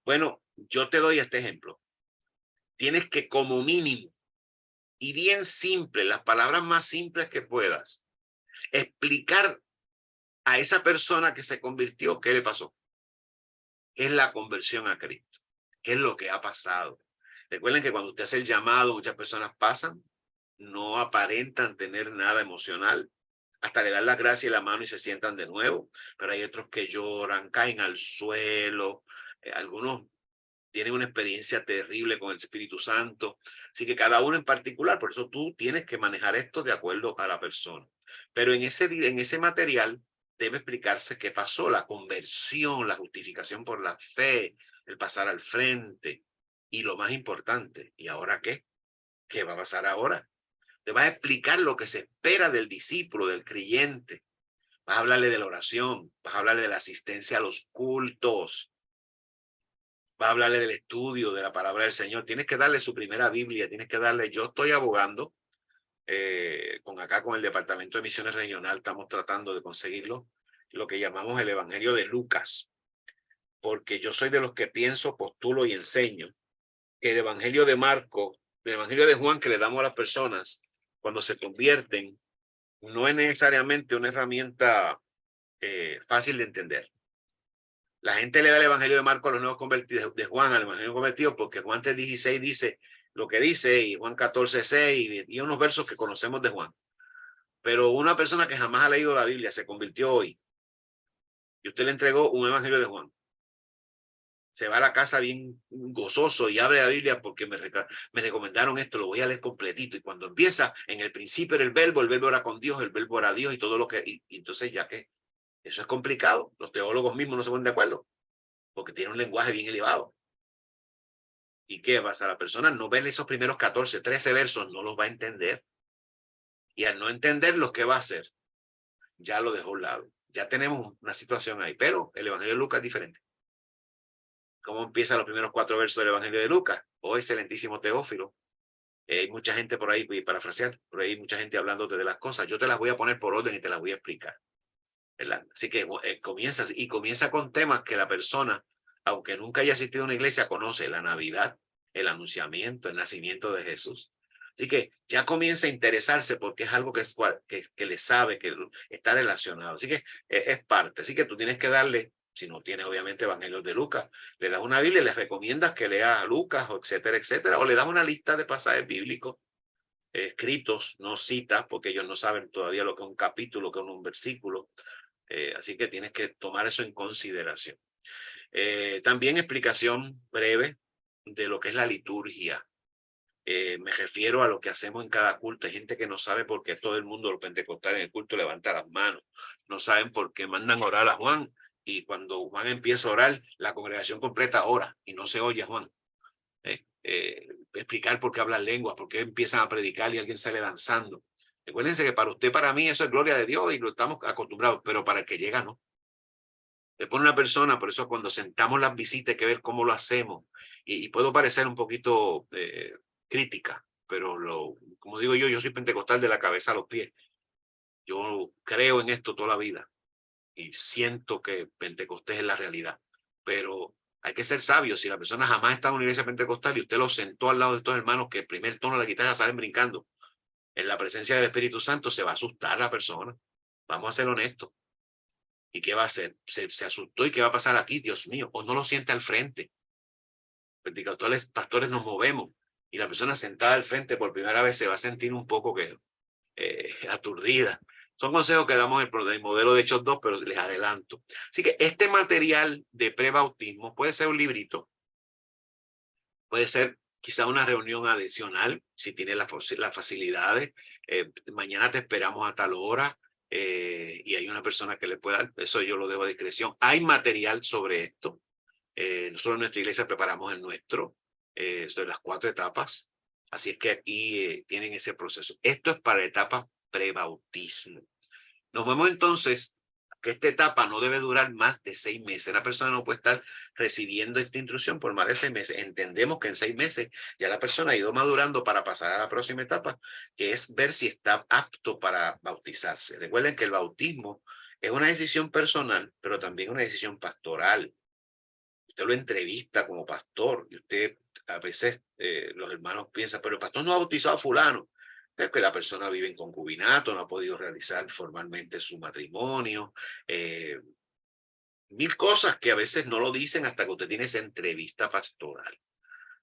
Bueno, yo te doy este ejemplo. Tienes que, como mínimo, y bien simple, las palabras más simples que puedas, explicar a esa persona que se convirtió, ¿qué le pasó? ¿Qué es la conversión a Cristo? ¿Qué es lo que ha pasado? Recuerden que cuando usted hace el llamado, muchas personas pasan, no aparentan tener nada emocional, hasta le dan las gracias y la mano y se sientan de nuevo, pero hay otros que lloran, caen al suelo, algunos tienen una experiencia terrible con el Espíritu Santo, así que cada uno en particular, por eso tú tienes que manejar esto de acuerdo a la persona. Pero en ese material debe explicarse qué pasó, la conversión, la justificación por la fe, el pasar al frente y lo más importante, ¿y ahora qué? ¿Qué va a pasar ahora? Te vas a explicar lo que se espera del discípulo, del creyente. Vas a hablarle de la oración, vas a hablarle de la asistencia a los cultos, vas a hablarle del estudio de la palabra del Señor. Tienes que darle su primera Biblia, tienes que darle, yo estoy abogando con el Departamento de Misiones Regional, estamos tratando de conseguirlo, lo que llamamos el Evangelio de Lucas, porque yo soy de los que pienso, postulo y enseño que el Evangelio de Marco, el Evangelio de Juan que le damos a las personas cuando se convierten, no es necesariamente una herramienta fácil de entender. La gente le da el Evangelio de Marco a los nuevos convertidos, de Juan al Evangelio convertido, porque Juan 3:16 dice lo que dice, y Juan 14:6, y unos versos que conocemos de Juan. Pero una persona que jamás ha leído la Biblia se convirtió hoy, y usted le entregó un Evangelio de Juan, se va a la casa bien gozoso y abre la Biblia porque me recomendaron esto, lo voy a leer completito. Y cuando empieza, en el principio era el verbo era con Dios, el verbo era Dios y todo lo que... Y entonces ya que eso es complicado, los teólogos mismos no se ponen de acuerdo, porque tiene un lenguaje bien elevado. ¿Y qué pasa? La persona no ve esos primeros 14, 13 versos, no los va a entender. Y al no entenderlos, ¿qué va a hacer? Ya lo dejó a un lado. Ya tenemos una situación ahí, pero el Evangelio de Lucas es diferente. ¿Cómo empiezan los primeros 4 versos del Evangelio de Lucas? Oh, excelentísimo Teófilo. Hay mucha gente por ahí, parafrasear, por ahí mucha gente hablándote de las cosas. Yo te las voy a poner por orden y te las voy a explicar, ¿verdad? Así que comienza con temas que la persona, aunque nunca haya asistido a una iglesia, conoce: la Navidad, el anunciamiento, el nacimiento de Jesús. Así que ya comienza a interesarse porque es algo que le sabe, que está relacionado. Así que es parte. Así que tú tienes que darle, si no tienes obviamente Evangelios de Lucas, le das una Biblia y le recomiendas que lea a Lucas, o etcétera, etcétera, o le das una lista de pasajes bíblicos escritos, no citas, porque ellos no saben todavía lo que es un capítulo, que es un versículo. Así que tienes que tomar eso en consideración. También explicación breve de lo que es la liturgia. Me refiero a lo que hacemos en cada culto. Hay gente que no sabe por qué todo el mundo, los pentecostales en el culto, levanta las manos. No saben por qué mandan a orar a Juan. Y cuando Juan empieza a orar, la congregación completa ora y no se oye a Juan. Explicar por qué hablan lenguas, por qué empiezan a predicar y alguien sale danzando. Recuérdense que para usted, para mí, eso es gloria de Dios y lo estamos acostumbrados, pero para el que llega, no. Le pone una persona, por eso cuando sentamos las visitas hay que ver cómo lo hacemos. Y puedo parecer un poquito crítica, pero como digo yo soy pentecostal de la cabeza a los pies. Yo creo en esto toda la vida y siento que Pentecostés es la realidad. Pero hay que ser sabio. Si la persona jamás está en una iglesia pentecostal y usted lo sentó al lado de estos hermanos que el primer tono de la guitarra salen brincando en la presencia del Espíritu Santo, se va a asustar la persona. Vamos a ser honestos. ¿Y qué va a hacer? Se asustó. ¿Y qué va a pasar aquí? Dios mío. O no lo siente al frente. Pentecostales, pastores, nos movemos y la persona sentada al frente por primera vez se va a sentir un poco aturdida. Son consejos que damos en el modelo de Hechos 2, pero les adelanto. Así que este material de prebautismo puede ser un librito, puede ser quizá una reunión adicional, si tiene las facilidades. Mañana te esperamos a tal hora y hay una persona que le pueda dar, eso yo lo dejo a discreción. Hay material sobre esto. Nosotros en nuestra iglesia preparamos el nuestro, sobre las 4 etapas. Así es que aquí tienen ese proceso. Esto es para la etapa prebautismo. Nos vemos entonces que esta etapa no debe durar más de 6 meses. La persona no puede estar recibiendo esta instrucción por más de 6 meses. Entendemos que en 6 meses ya la persona ha ido madurando para pasar a la próxima etapa, que es ver si está apto para bautizarse. Recuerden que el bautismo es una decisión personal, pero también una decisión pastoral. Usted lo entrevista como pastor y usted a veces los hermanos piensan, pero el pastor no ha bautizado a fulano. Es que la persona vive en concubinato, no ha podido realizar formalmente su matrimonio. Mil cosas que a veces no lo dicen hasta que usted tiene esa entrevista pastoral.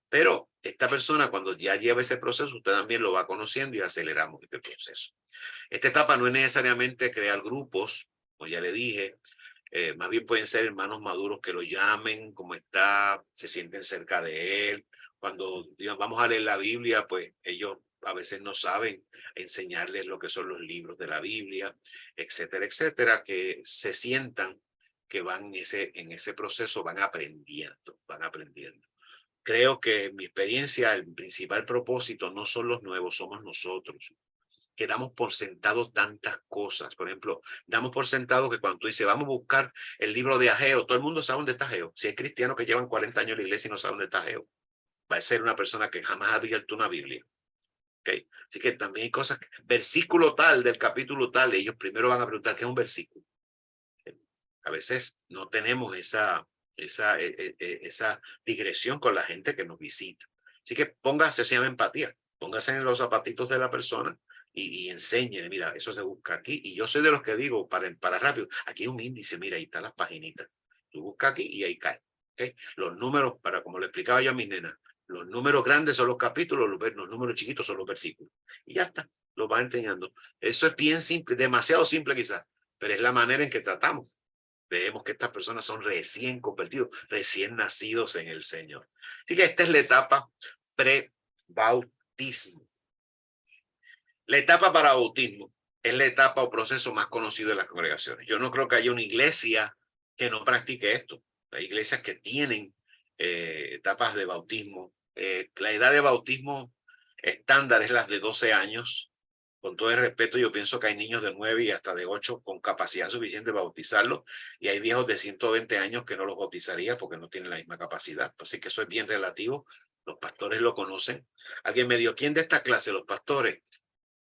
Pero esta persona, cuando ya lleva ese proceso, usted también lo va conociendo y aceleramos este proceso. Esta etapa no es necesariamente crear grupos, como ya le dije. Más bien pueden ser hermanos maduros que lo llamen, como está, se sienten cerca de él. Cuando digamos, vamos a leer la Biblia, pues ellos a veces no saben enseñarles lo que son los libros de la Biblia, etcétera, etcétera, que se sientan que van en ese proceso, van aprendiendo, van aprendiendo. Creo que en mi experiencia el principal propósito no son los nuevos, somos nosotros. que damos por sentado tantas cosas. Por ejemplo, damos por sentado que cuando tú dices, vamos a buscar el libro de Ageo, todo el mundo sabe dónde está Ageo. Si hay cristianos que llevan 40 años en la iglesia y no saben dónde está Ageo, va a ser una persona que jamás ha abierto una Biblia. ¿Okay? Así que también hay cosas, versículo tal del capítulo tal, ellos primero van a preguntar qué es un versículo. A veces no tenemos esa digresión con la gente que nos visita. Así que póngase, se llama empatía, póngase en los zapatitos de la persona y enséñele, mira, eso se busca aquí. Y yo soy de los que digo, para rápido, aquí hay un índice, mira, ahí están las paginitas. Tú buscas aquí y ahí cae. ¿Okay? Los números, como le explicaba yo a mis nenas, los números grandes son los capítulos, los números chiquitos son los versículos. Y ya está, lo va enseñando. Eso es bien simple, demasiado simple quizás, pero es la manera en que tratamos. Vemos que estas personas son recién convertidos, recién nacidos en el Señor. Así que esta es la etapa pre-bautismo. La etapa para bautismo es la etapa o proceso más conocido de las congregaciones. Yo no creo que haya una iglesia que no practique esto. Hay iglesias que tienen etapas de bautismo. La edad de bautismo estándar es las de 12 años. Con todo el respeto, yo pienso que hay niños de 9 y hasta de 8 con capacidad suficiente de bautizarlos, y hay viejos de 120 años que no los bautizaría porque no tienen la misma capacidad. Así que eso es bien relativo. Los pastores lo conocen. Alguien me dijo, ¿quién de esta clase? Los pastores.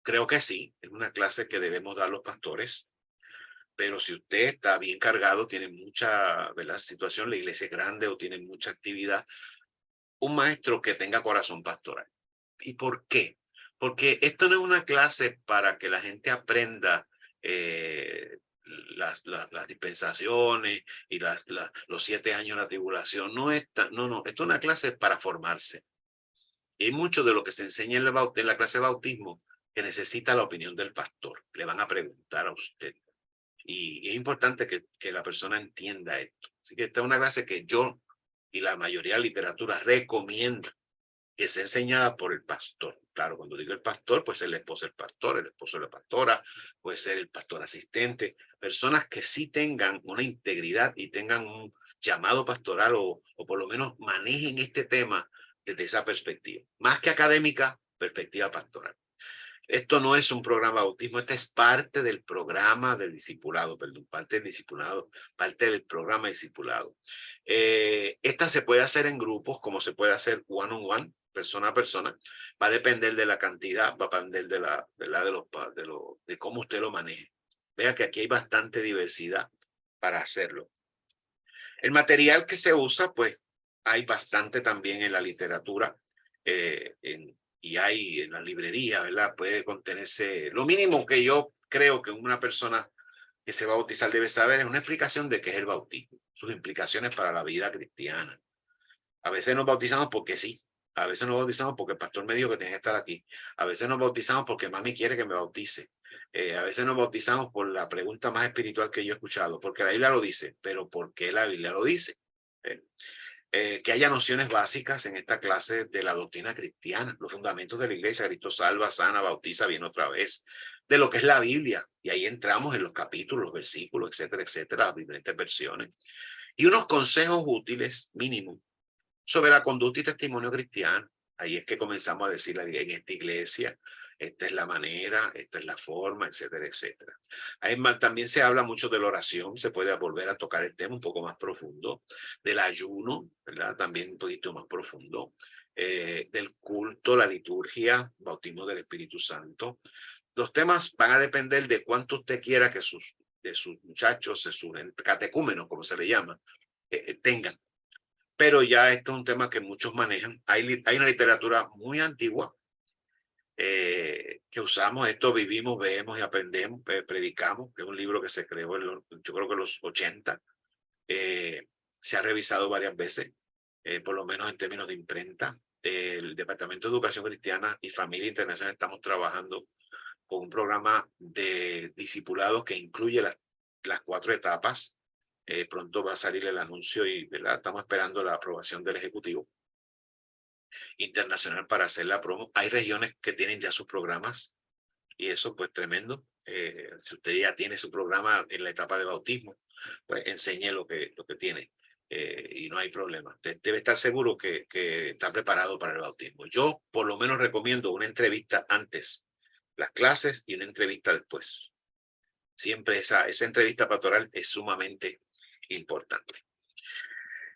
Creo que sí, es una clase que debemos dar los pastores, pero si usted está bien cargado, tiene mucha, ¿verdad?, situación, la iglesia es grande o tiene mucha actividad, un maestro que tenga corazón pastoral. ¿Y por qué? Porque esto no es una clase para que la gente aprenda las dispensaciones y los 7 años de la tribulación. No, no, esto es una clase para formarse. Y hay mucho de lo que se enseña en la clase de bautismo que necesita la opinión del pastor. Le van a preguntar a usted. Y es importante que la persona entienda esto. Así que esta es una clase que yo y la mayoría de la literatura recomienda que sea enseñada por el pastor. Claro, cuando digo el pastor, pues el esposo del pastor, el esposo de la pastora, puede ser el pastor asistente, personas que sí tengan una integridad y tengan un llamado pastoral o por lo menos manejen este tema desde esa perspectiva. Más que académica, perspectiva pastoral. Esto no es un programa de bautismo, esta es parte del programa del discipulado, perdón, parte del discipulado, parte del programa de discipulado. Esta se puede hacer en grupos, como se puede hacer one on one, persona a persona. Va a depender de la cantidad, va a depender de cómo usted lo maneje. Vea que aquí hay bastante diversidad para hacerlo. El material que se usa, pues hay bastante también en la literatura, y hay en la librería, ¿verdad? Puede contenerse, lo mínimo que yo creo que una persona que se va a bautizar debe saber es una explicación de qué es el bautismo, sus implicaciones para la vida cristiana. A veces nos bautizamos porque sí, a veces nos bautizamos porque el pastor me dijo que tenía que estar aquí, a veces nos bautizamos porque mami quiere que me bautice, a veces nos bautizamos por la pregunta más espiritual que yo he escuchado, porque la Biblia lo dice, pero ¿por qué la Biblia lo dice? Que haya nociones básicas en esta clase de la doctrina cristiana, los fundamentos de la iglesia. Cristo salva, sana, bautiza, viene otra vez, de lo que es la Biblia, y ahí entramos en los capítulos, los versículos, etcétera, etcétera, las diferentes versiones, y unos consejos útiles mínimos sobre la conducta y testimonio cristiano. Ahí es que comenzamos a decir en esta iglesia, esta es la manera, esta es la forma, etcétera, etcétera. Además, también se habla mucho de la oración, se puede volver a tocar el tema un poco más profundo, del ayuno, ¿verdad? También un poquito más profundo, del culto, la liturgia, bautismo del Espíritu Santo. Los temas van a depender de cuánto usted quiera que de sus muchachos, de sus catecúmenos, como se le llama, tengan. Pero ya esto es un tema que muchos manejan. Hay una literatura muy antigua que usamos, esto vivimos, vemos y aprendemos, predicamos, que es un libro que se creó yo creo que en los 80. Se ha revisado varias veces, por lo menos en términos de imprenta. El Departamento de Educación Cristiana y Familia Internacional estamos trabajando con un programa de discipulado que incluye las 4 etapas. Pronto va a salir el anuncio y, ¿verdad?, estamos esperando la aprobación del Ejecutivo Internacional para hacer la promo. Hay regiones que tienen ya sus programas y eso pues tremendo. Si usted ya tiene su programa en la etapa de bautismo, pues enseñe lo que tiene, y no hay problema. Usted debe estar seguro que está preparado para el bautismo. Yo por lo menos recomiendo una entrevista antes las clases y una entrevista después. Siempre esa entrevista pastoral es sumamente importante.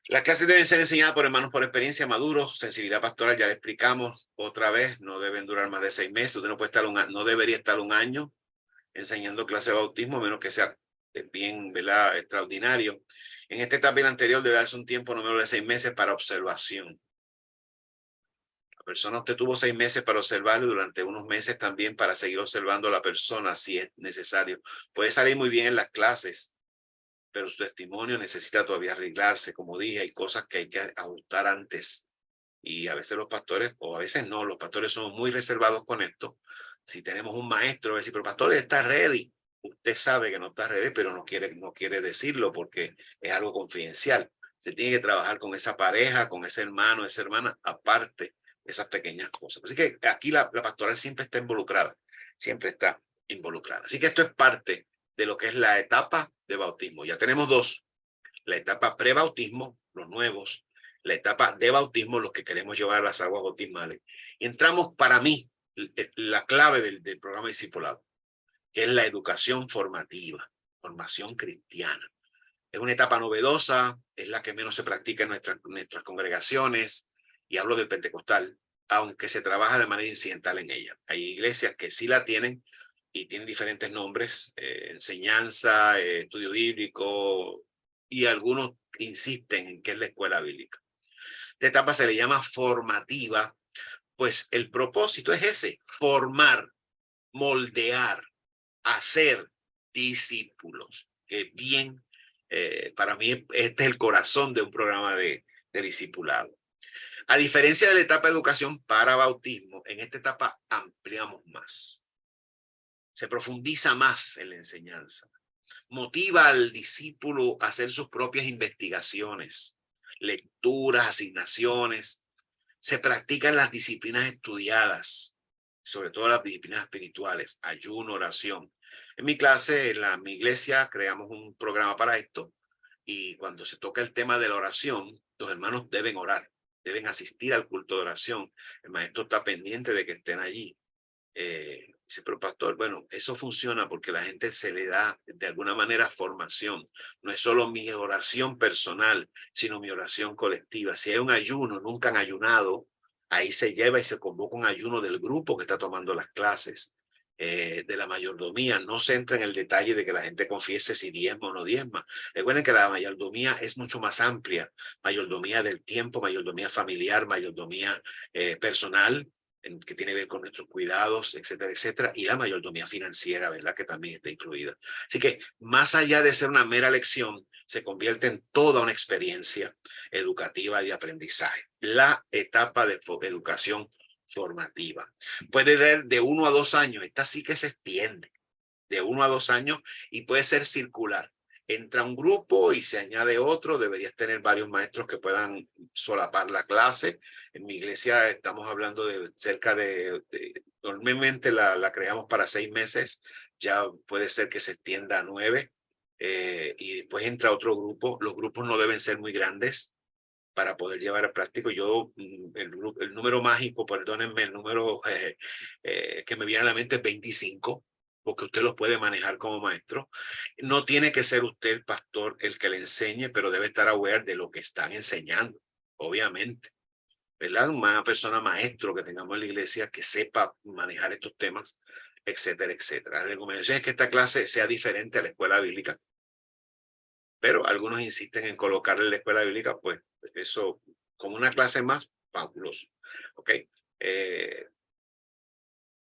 Las clases deben ser enseñadas por hermanos por experiencia maduros. Sensibilidad pastoral, ya le explicamos otra vez, no deben durar más de 6 meses. Usted no puede estar no debería estar un año enseñando clase de bautismo, a menos que sea bien, ¿verdad?, extraordinario. En esta etapa anterior debe darse un tiempo no menos de 6 meses para observación. La persona, usted tuvo 6 meses para observarlo, y durante unos meses también para seguir observando a la persona si es necesario. Puede salir muy bien en las clases, pero su testimonio necesita todavía arreglarse. Como dije, hay cosas que hay que ajustar antes. Y a veces los pastores, o a veces no, los pastores son muy reservados con esto. Si tenemos un maestro, va a decir, pero pastor, está ready. Usted sabe que no está ready, pero no quiere decirlo porque es algo confidencial. Se tiene que trabajar con esa pareja, con ese hermano, esa hermana, aparte de esas pequeñas cosas. Así que aquí la pastoral siempre está involucrada, siempre está involucrada. Así que esto es parte de lo que es la etapa de bautismo. Ya tenemos dos: la etapa pre-bautismo, los nuevos; la etapa de bautismo, los que queremos llevar las aguas bautismales. Y entramos, para mí, la clave del programa de discipulado, que es la educación formativa, formación cristiana. Es una etapa novedosa, es la que menos se practica en nuestras congregaciones, y hablo del pentecostal, aunque se trabaja de manera incidental en ella. Hay iglesias que sí la tienen y tienen diferentes nombres: enseñanza, estudio bíblico, y algunos insisten en que es la escuela bíblica. Esta etapa se le llama formativa, pues el propósito es ese: formar, moldear, hacer discípulos. Que bien, para mí este es el corazón de un programa de discipulado. A diferencia de la etapa de educación para bautismo, en esta etapa ampliamos más. Se profundiza más en la enseñanza. Motiva al discípulo a hacer sus propias investigaciones, lecturas, asignaciones. Se practican las disciplinas estudiadas, sobre todo las disciplinas espirituales: ayuno, oración. En mi clase, en mi iglesia, creamos un programa para esto, y cuando se toca el tema de la oración, los hermanos deben orar, deben asistir al culto de oración. El maestro está pendiente de que estén allí. Dice, pero pastor, bueno, eso funciona porque la gente se le da de alguna manera formación. No es solo mi oración personal, sino mi oración colectiva. Si hay un ayuno, nunca han ayunado, ahí se lleva y se convoca un ayuno del grupo que está tomando las clases, de la mayordomía. No se entra en el detalle de que la gente confiese si diezma o no diezma. Recuerden que la mayordomía es mucho más amplia: mayordomía del tiempo, mayordomía familiar, mayordomía personal, que tiene que ver con nuestros cuidados, etcétera, etcétera, y la mayordomía financiera, ¿verdad?, que también está incluida. Así que, más allá de ser una mera lección, se convierte en toda una experiencia educativa y de aprendizaje. La etapa de educación formativa puede ser de 1 a 2 años. Esta sí que se extiende de 1 a 2 años y puede ser circular. Entra un grupo y se añade otro. Deberías tener varios maestros que puedan solapar la clase. En mi iglesia estamos hablando de cerca normalmente la creamos para 6 meses. Ya puede ser que se extienda a 9. Y después entra otro grupo. Los grupos no deben ser muy grandes para poder llevar al práctico. El número mágico, perdónenme, el número que me viene a la mente es 25, porque usted los puede manejar como maestro. No tiene que ser usted el pastor el que le enseñe, pero debe estar aware de lo que están enseñando, obviamente, ¿verdad? Una persona maestro que tengamos en la iglesia que sepa manejar estos temas, etcétera, etcétera. La recomendación es que esta clase sea diferente a la escuela bíblica, pero algunos insisten en colocarle en la escuela bíblica, pues eso como una clase más, fabuloso. ¿Ok?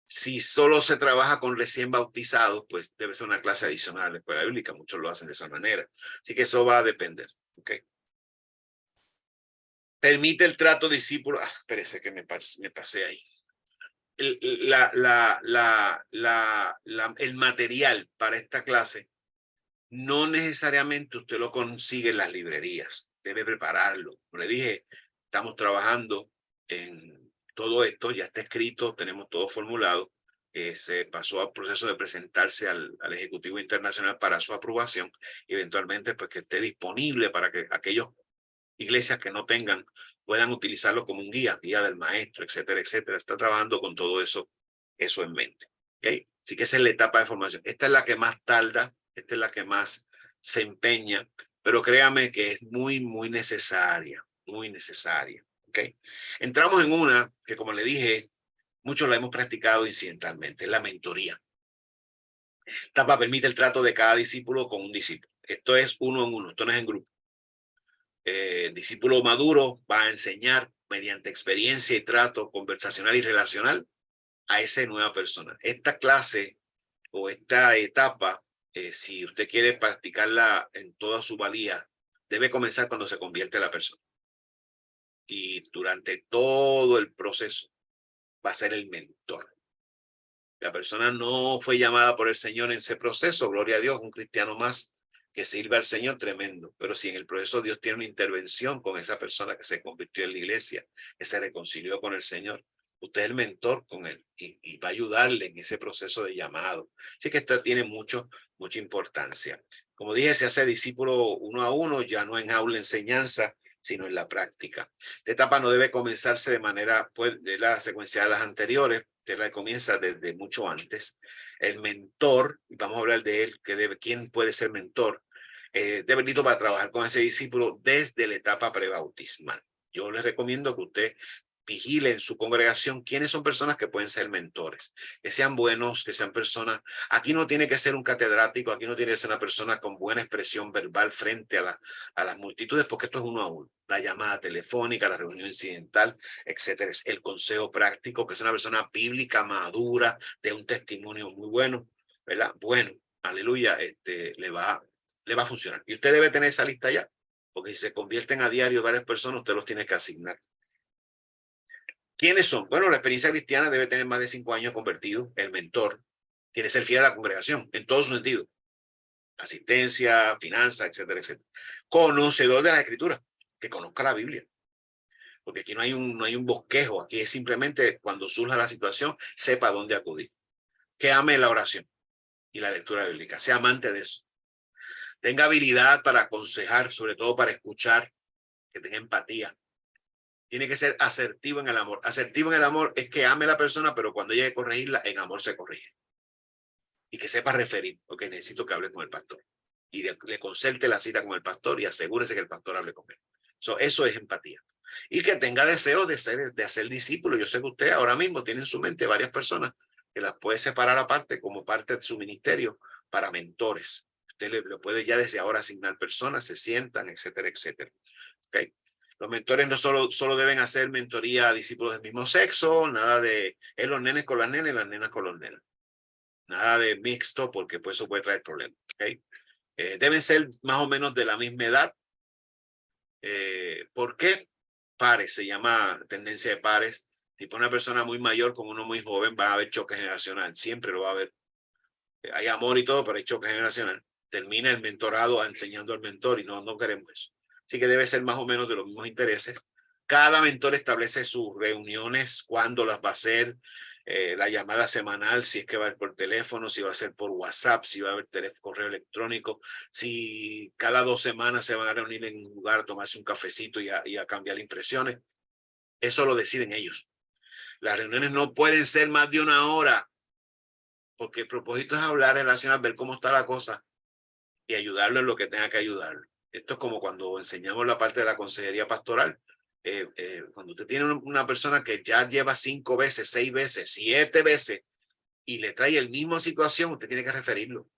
Si solo se trabaja con recién bautizados, pues debe ser una clase adicional a la escuela bíblica. Muchos lo hacen de esa manera. Así que eso va a depender. ¿Ok? Permite el trato discípulo. Espérese que me pasé ahí. El material para esta clase no necesariamente usted lo consigue en las librerías. Debe prepararlo. Como le dije, estamos trabajando en todo esto. Ya está escrito, tenemos todo formulado. Se pasó al proceso de presentarse al Ejecutivo Internacional para su aprobación. Eventualmente, pues, que esté disponible para que aquellos iglesias que no tengan puedan utilizarlo como un guía del maestro, etcétera, etcétera. Está trabajando con todo eso en mente. ¿Okay? Así que esa es la etapa de formación. Esta es la que más tarda, esta es la que más se empeña, pero créame que es muy, muy necesaria, muy necesaria. ¿Okay? Entramos en una que, como le dije, muchos la hemos practicado incidentalmente, es la mentoría. Esta etapa permite el trato de cada discípulo con un discípulo. Esto es uno en uno, esto no es en grupo. Discípulo maduro va a enseñar mediante experiencia y trato conversacional y relacional a esa nueva persona. Esta clase o esta etapa, si usted quiere practicarla en toda su valía, debe comenzar cuando se convierte la persona. Y durante todo el proceso va a ser el mentor. La persona no fue llamada por el Señor en ese proceso, gloria a Dios, un cristiano más que sirve al Señor, tremendo. Pero si en el proceso Dios tiene una intervención con esa persona que se convirtió en la iglesia, que se reconcilió con el Señor, usted es el mentor con él y va a ayudarle en ese proceso de llamado. Así que esto tiene mucha importancia. Como dije, se hace discípulo uno a uno, ya no en aula enseñanza, sino en la práctica. Esta etapa no debe comenzarse de manera pues, de la secuencia de las anteriores, usted la comienza desde mucho antes. El mentor, y vamos a hablar de él, quién puede ser mentor, debe listo para trabajar con ese discípulo desde la etapa prebautismal. Yo les recomiendo que usted vigile en su congregación quiénes son personas que pueden ser mentores, que sean buenos, que sean personas. Aquí no tiene que ser un catedrático, aquí no tiene que ser una persona con buena expresión verbal frente a las multitudes, porque esto es uno a uno. La llamada telefónica, la reunión incidental, etcétera. Es el consejo práctico, que es una persona bíblica, madura, de un testimonio muy bueno, ¿verdad? Bueno, aleluya, le va a funcionar. Y usted debe tener esa lista ya, porque si se convierten a diario varias personas, usted los tiene que asignar. ¿Quiénes son? Bueno, la experiencia cristiana debe tener más de 5 años convertido. El mentor tiene que ser fiel a la congregación en todo su sentido. Asistencia, finanzas, etcétera, etcétera. Conocedor de la escritura, que conozca la Biblia. Porque aquí no hay un bosquejo, aquí es simplemente cuando surja la situación, sepa dónde acudir. Que ame la oración y la lectura bíblica, sea amante de eso. Tenga habilidad para aconsejar, sobre todo para escuchar, que tenga empatía. Tiene que ser asertivo en el amor. Asertivo en el amor es que ame a la persona, pero cuando llegue a corregirla, en amor se corrige. Y que sepa referir, porque necesito que hable con el pastor. Y le concerte la cita con el pastor y asegúrese que el pastor hable con él. Eso es empatía. Y que tenga deseo de hacer discípulo. Yo sé que usted ahora mismo tiene en su mente varias personas que las puede separar aparte como parte de su ministerio para mentores. Usted le puede ya desde ahora asignar personas, se sientan, etcétera, etcétera. ¿Okay? Los mentores no solo deben hacer mentoría a discípulos del mismo sexo, nada de los nenes con las nenas y las nenas con los nenes. Nada de mixto, porque pues eso puede traer problemas. ¿Okay? Deben ser más o menos de la misma edad. ¿Por qué? Pares, se llama tendencia de pares. Tipo una persona muy mayor con uno muy joven, va a haber choque generacional. Siempre lo va a haber. Hay amor y todo, pero hay choque generacional. Termina el mentorado enseñando al mentor y no queremos eso. Así que debe ser más o menos de los mismos intereses. Cada mentor establece sus reuniones, cuándo las va a hacer, la llamada semanal, si es que va a ser por teléfono, si va a ser por WhatsApp, si va a haber correo electrónico, si cada 2 semanas se van a reunir en un lugar, tomarse un cafecito y a cambiar impresiones. Eso lo deciden ellos. Las reuniones no pueden ser más de 1 hora, porque el propósito es hablar, relacionar, ver cómo está la cosa y ayudarlo en lo que tenga que ayudarlo. Esto es como cuando enseñamos la parte de la consejería pastoral. Cuando usted tiene una persona que ya lleva 5 veces, 6 veces, 7 veces y le trae la misma situación, usted tiene que referirlo.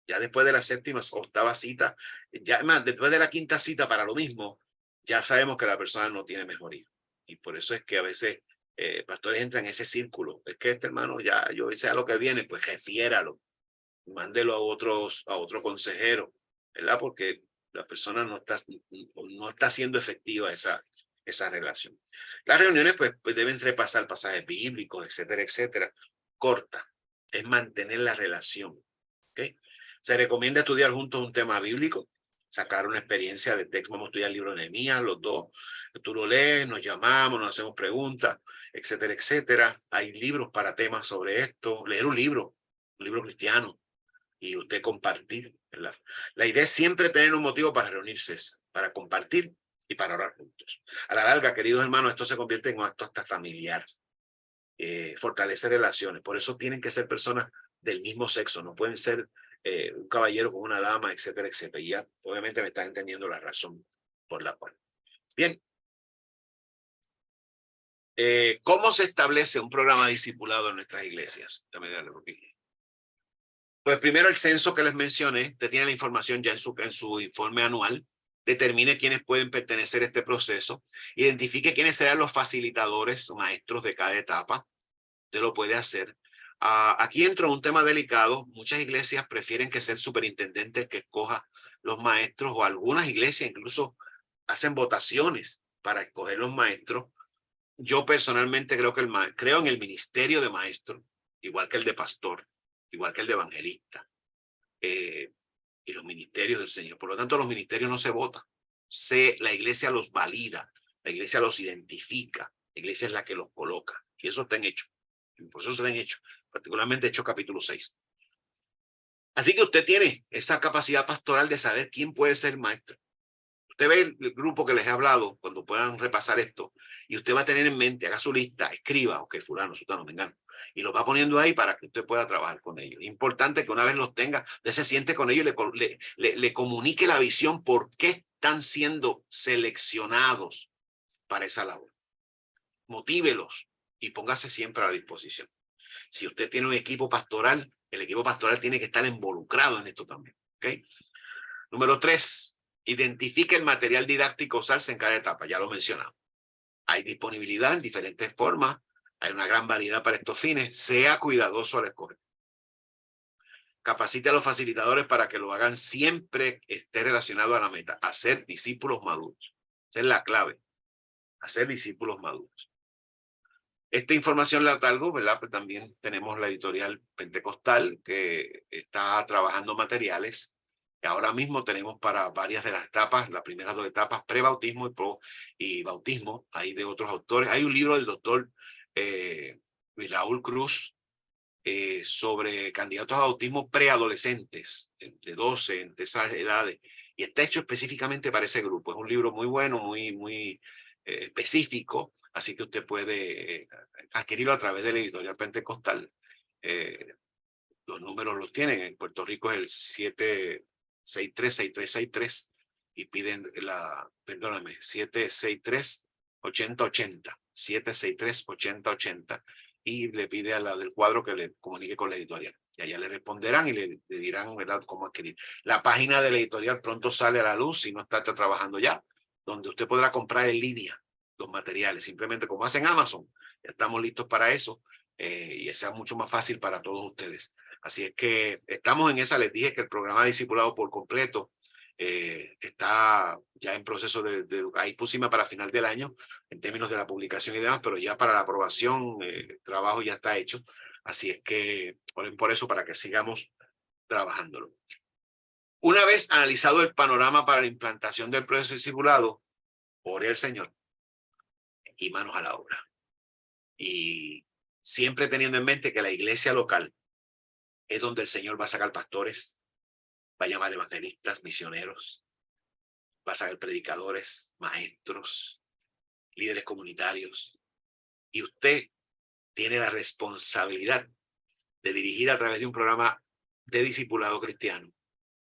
Ya después de la 7ª, 8ª cita, ya más, después de la 5ª cita para lo mismo, ya sabemos que la persona no tiene mejoría. Y por eso es que a veces pastores entran en ese círculo. Es que este hermano ya, yo hice a lo que viene, pues refiéralo. Mándelo a otro consejero, ¿verdad? Porque la persona no está siendo efectiva esa relación. Las reuniones pues deben repasar pasajes bíblicos, etcétera, etcétera. Corta, es mantener la relación. ¿Okay? Se recomienda estudiar juntos un tema bíblico, sacar una experiencia de texto. Vamos a estudiar el libro de Nehemías, los dos. Tú lo lees, nos llamamos, nos hacemos preguntas, etcétera, etcétera. Hay libros para temas sobre esto. Leer un libro cristiano, y usted compartir, ¿verdad? La idea es siempre tener un motivo para reunirse, para compartir y para orar juntos. A la larga, queridos hermanos, esto se convierte en un acto hasta familiar. fortalece relaciones. Por eso tienen que ser personas del mismo sexo, no pueden ser un caballero con una dama, etcétera, etcétera. Y ya obviamente me están entendiendo la razón por la cual. Bien. ¿Cómo se establece un programa discipulado en nuestras iglesias? Pues primero el censo que les mencioné, usted tiene la información ya en su informe anual, determine quiénes pueden pertenecer a este proceso, identifique quiénes serán los facilitadores o maestros de cada etapa, usted lo puede hacer. Aquí entra un tema delicado, muchas iglesias prefieren que sea el superintendente que escoja los maestros, o algunas iglesias incluso hacen votaciones para escoger los maestros. Yo personalmente creo en el ministerio de maestro, igual que el de pastor, igual que el de evangelista, y los ministerios del Señor. Por lo tanto, los ministerios no se votan. La iglesia los valida, la iglesia los identifica, la iglesia es la que los coloca. Y eso está en hecho. Por eso está en hecho, particularmente Hechos capítulo 6. Así que usted tiene esa capacidad pastoral de saber quién puede ser maestro. Usted ve el grupo que les he hablado, cuando puedan repasar esto, y usted va a tener en mente, haga su lista, escriba, ok, fulano, sutano, mengano, y los va poniendo ahí para que usted pueda trabajar con ellos. Es importante que una vez los tenga, usted se siente con ellos y le comunique la visión por qué están siendo seleccionados para esa labor. Motívelos y póngase siempre a la disposición. Si usted tiene un equipo pastoral, el equipo pastoral tiene que estar involucrado en esto también, ¿ok? Número 3. Identifique el material didáctico a usarse en cada etapa, ya lo mencionamos. Hay disponibilidad en diferentes formas, hay una gran variedad para estos fines, sea cuidadoso al escoger. Capacite a los facilitadores para que lo hagan siempre esté relacionado a la meta, hacer discípulos maduros. Esa es la clave, hacer discípulos maduros. Esta información la traigo, ¿verdad? Pues también tenemos la editorial Pentecostal que está trabajando materiales. Ahora mismo tenemos para varias de las etapas, las primeras 2 etapas, prebautismo y bautismo. Hay de otros autores. Hay un libro del doctor Luis Raúl Cruz sobre candidatos a bautismo preadolescentes, de 12, entre esas edades. Y está hecho específicamente para ese grupo. Es un libro muy bueno, muy específico. Así que usted puede adquirirlo a través de la editorial Pentecostal. Los números los tienen. En Puerto Rico es el 763-6363 y piden perdóname, 763-8080. 763-8080 y le pide a la del cuadro que le comunique con la editorial. Y allá le responderán y le dirán, ¿verdad?, cómo adquirir. La página de la editorial pronto sale a la luz, si no está trabajando ya, donde usted podrá comprar en línea los materiales, simplemente como hacen Amazon. Ya estamos listos para eso y sea mucho más fácil para todos ustedes. Así es que estamos en esa. Les dije que el programa Discipulado por completo está ya en proceso ahí pusimos para final del año en términos de la publicación y demás, pero ya para la aprobación el trabajo ya está hecho. Así es que por eso, para que sigamos trabajándolo. Una vez analizado el panorama para la implantación del proceso discipulado, ore al Señor y manos a la obra. Y siempre teniendo en mente que la iglesia local es donde el Señor va a sacar pastores, va a llamar evangelistas, misioneros, va a sacar predicadores, maestros, líderes comunitarios. Y usted tiene la responsabilidad de dirigir a través de un programa de discipulado cristiano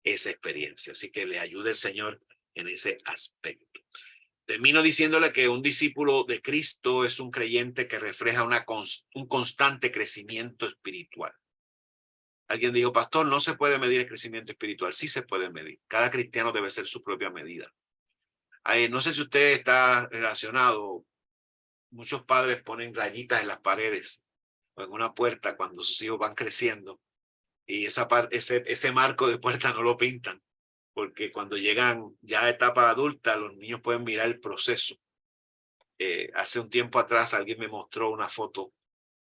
esa experiencia. Así que le ayude el Señor en ese aspecto. Termino diciéndole que un discípulo de Cristo es un creyente que refleja un constante crecimiento espiritual. Alguien dijo, pastor, no se puede medir el crecimiento espiritual. Sí se puede medir. Cada cristiano debe ser su propia medida. No sé si usted está relacionado. Muchos padres ponen rayitas en las paredes o en una puerta cuando sus hijos van creciendo. Y ese marco de puerta no lo pintan. Porque cuando llegan ya a etapa adulta, los niños pueden mirar el proceso. Hace un tiempo atrás alguien me mostró una foto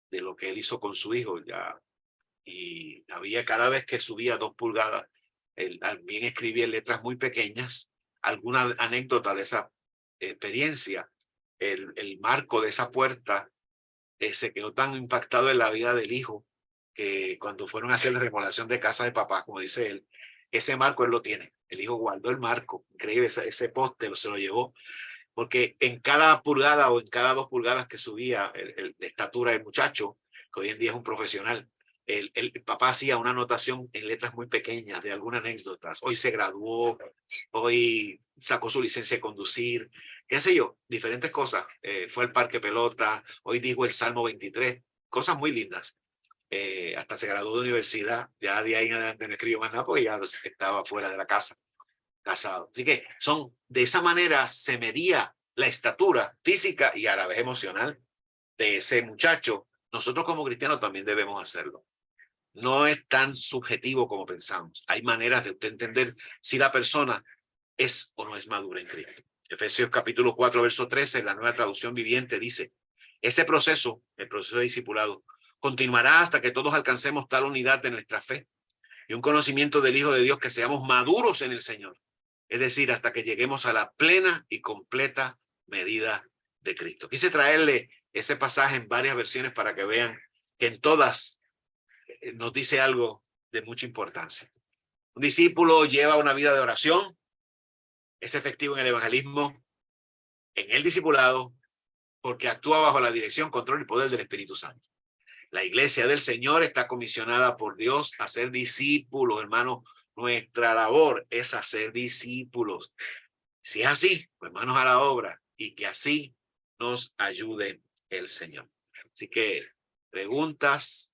de lo que él hizo con su hijo ya. Y había, cada vez que subía 2 pulgadas, él también escribía en letras muy pequeñas alguna anécdota de esa experiencia. El marco de esa puerta se quedó tan impactado en la vida del hijo que cuando fueron a hacer la remodelación de casa de papá, como dice él, ese marco él lo tiene. El hijo guardó el marco, increíble, ese poste se lo llevó. porque en cada pulgada o en cada 2 pulgadas que subía la estatura del muchacho, que hoy en día es un profesional, el papá hacía una anotación en letras muy pequeñas de algunas anécdotas. Hoy se graduó, hoy sacó su licencia de conducir, qué sé yo, diferentes cosas. Fue al parque pelota, hoy dijo el Salmo 23, cosas muy lindas. Hasta se graduó de universidad, ya de ahí en adelante no escribió más nada porque ya estaba fuera de la casa, casado. Así que de esa manera se medía la estatura física y a la vez emocional de ese muchacho. Nosotros como cristianos también debemos hacerlo. No es tan subjetivo como pensamos. Hay maneras de usted entender si la persona es o no es madura en Cristo. Efesios capítulo 4, verso 13, la Nueva Traducción Viviente dice, ese proceso, el proceso de discipulado, continuará hasta que todos alcancemos tal unidad de nuestra fe y un conocimiento del Hijo de Dios que seamos maduros en el Señor. Es decir, hasta que lleguemos a la plena y completa medida de Cristo. Quise traerle ese pasaje en varias versiones para que vean que en todas nos dice algo de mucha importancia. Un discípulo lleva una vida de oración, es efectivo en el evangelismo, en el discipulado, porque actúa bajo la dirección, control y poder del Espíritu Santo. La iglesia del Señor está comisionada por Dios a ser discípulos, hermanos. Nuestra labor es hacer discípulos. Si es así, pues manos a la obra y que así nos ayude el Señor. Así que preguntas,